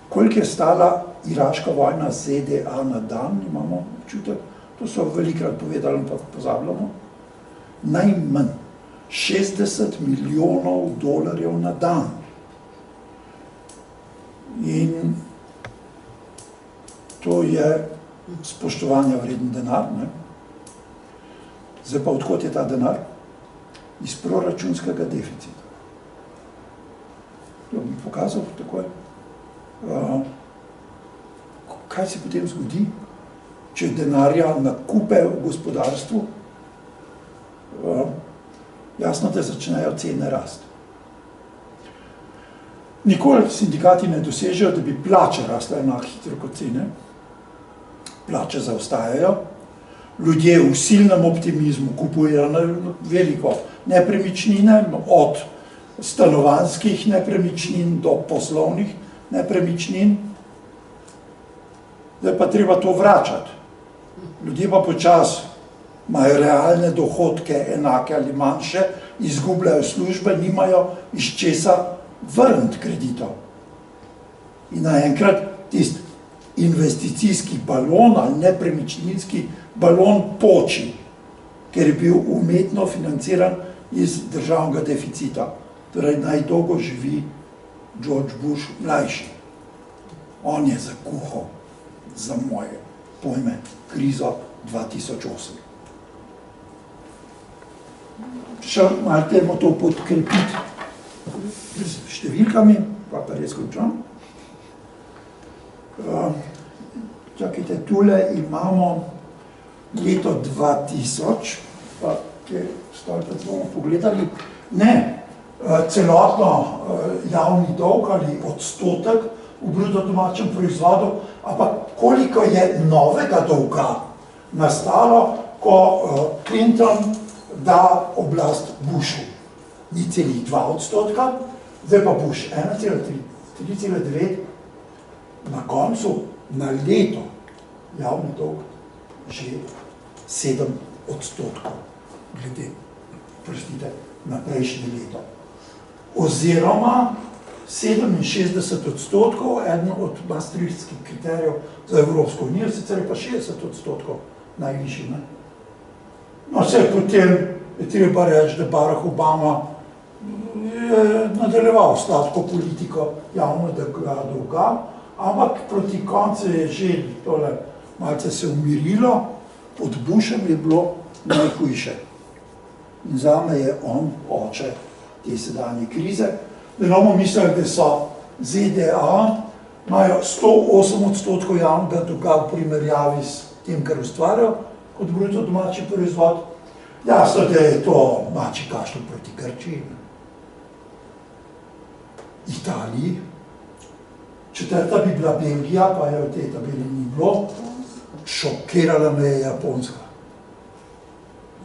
Koliko je stala iraška vojna ZDA na dan, imamo občutek, to so velikrat povedali, ampak pozabljamo, najmanj $60 milijonov na dan. In to je spoštovanja vreden denar, ne. Zdaj pa odkot je ta denar? Iz proračunskega deficita. To bi pokazal takoj. Kaj se potem zgodi, če denarja nakupe v gospodarstvu? Jasno, da začnejo cene rasti. Nikoli sindikati ne dosežejo, da bi plače rasle enako hitro kot cene. Plače zaostajajo. ljudje v silnem optimizmu kupujejo veliko nepremičnine, od stanovanjskih nepremičnin do poslovnih nepremičnin. Zdaj pa treba to vračati. Ljudje pa počasi imajo realne dohodke, enake ali manjše, izgubljajo službe, nimajo iz česa vrniti kreditov. In naenkrat tisti investicijski balon ali nepremičninski balon poči, ker je bil umetno financiran iz državnega deficita. Torej, najdolgo živi George Bush mlajši. On je zakuhal, za moje pojme, krizo 2008. Še malo temo to podkrepiti s številkami, pa res končam. Čakajte, tule imamo leto 2000, pa kje stolpec bomo pogledali, ne celotno javni dolg ali odstotek v bruto domačem proizvodu, ampak koliko je novega dolga nastalo, ko Clinton da oblast Bushu. Ni celih 2%, zdaj pa Bush 1,3, 3,9, na koncu, na leto, javni dolg že 7%, glede, prostite, na prejšnje leto. Oziroma 67%, eden od maastrichtskih kriterijev za Evropsko unijo, sicer je pa 60% najvišji. No, vse potem je treba reči, da Barack Obama je nadaljeval sladko politiko javnega dolga, ampak proti koncu je že tole malce se umirilo, pod Bushem je bilo najhujše. In zame je on oče te sedanje krize. Da bomo mislili, da so ZDA, imajo 108% javnega dolga v primerjavi s tem, kar ustvarjajo kot bruto domači proizvod. Jasno, da je to mači kašlj proti Grčiji, Italiji, četrta bi bila Belgija, pa je v tej tabeli ni bilo, šokirala me je Japonska.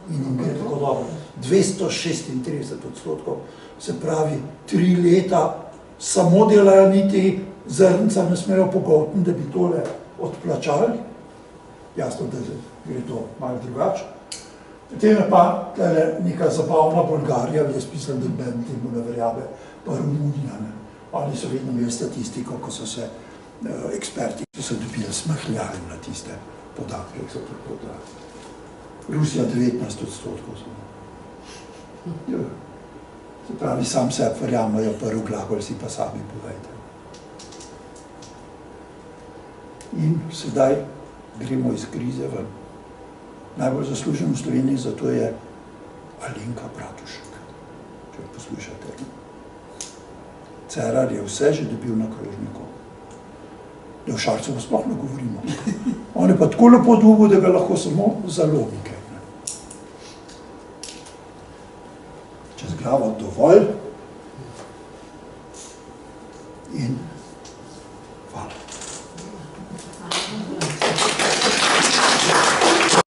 In jim gre tako dobro. 236%, se pravi 3 leta samo delajo, niti zrnca ne smejo pogoltniti, da bi tole odplačali. Jasno, da gre to malo drugače. Potem je pa neka zabavna Bolgarija, jaz mislim, da ben temu ne verjame, pa Romunija. Oni so vedno imeli statistiko, ko so se eksperti, so se dobili smehljali na tiste podatke, ki so tako da. Rusija 19%. Se pravi, sam sebi verjamejo, prvi glagol si pa sami povejte. In sedaj gremo iz krize ven. Najbolj zaslužen v Sloveniji zato je Alenka Bratušek, če poslušate. Cerar je vse že dobil na krožniku. Da v Šarcu sploh ne govorimo. On je pa tako lepo dobil, da ga lahko samo za logike. Čez glavo dovolj.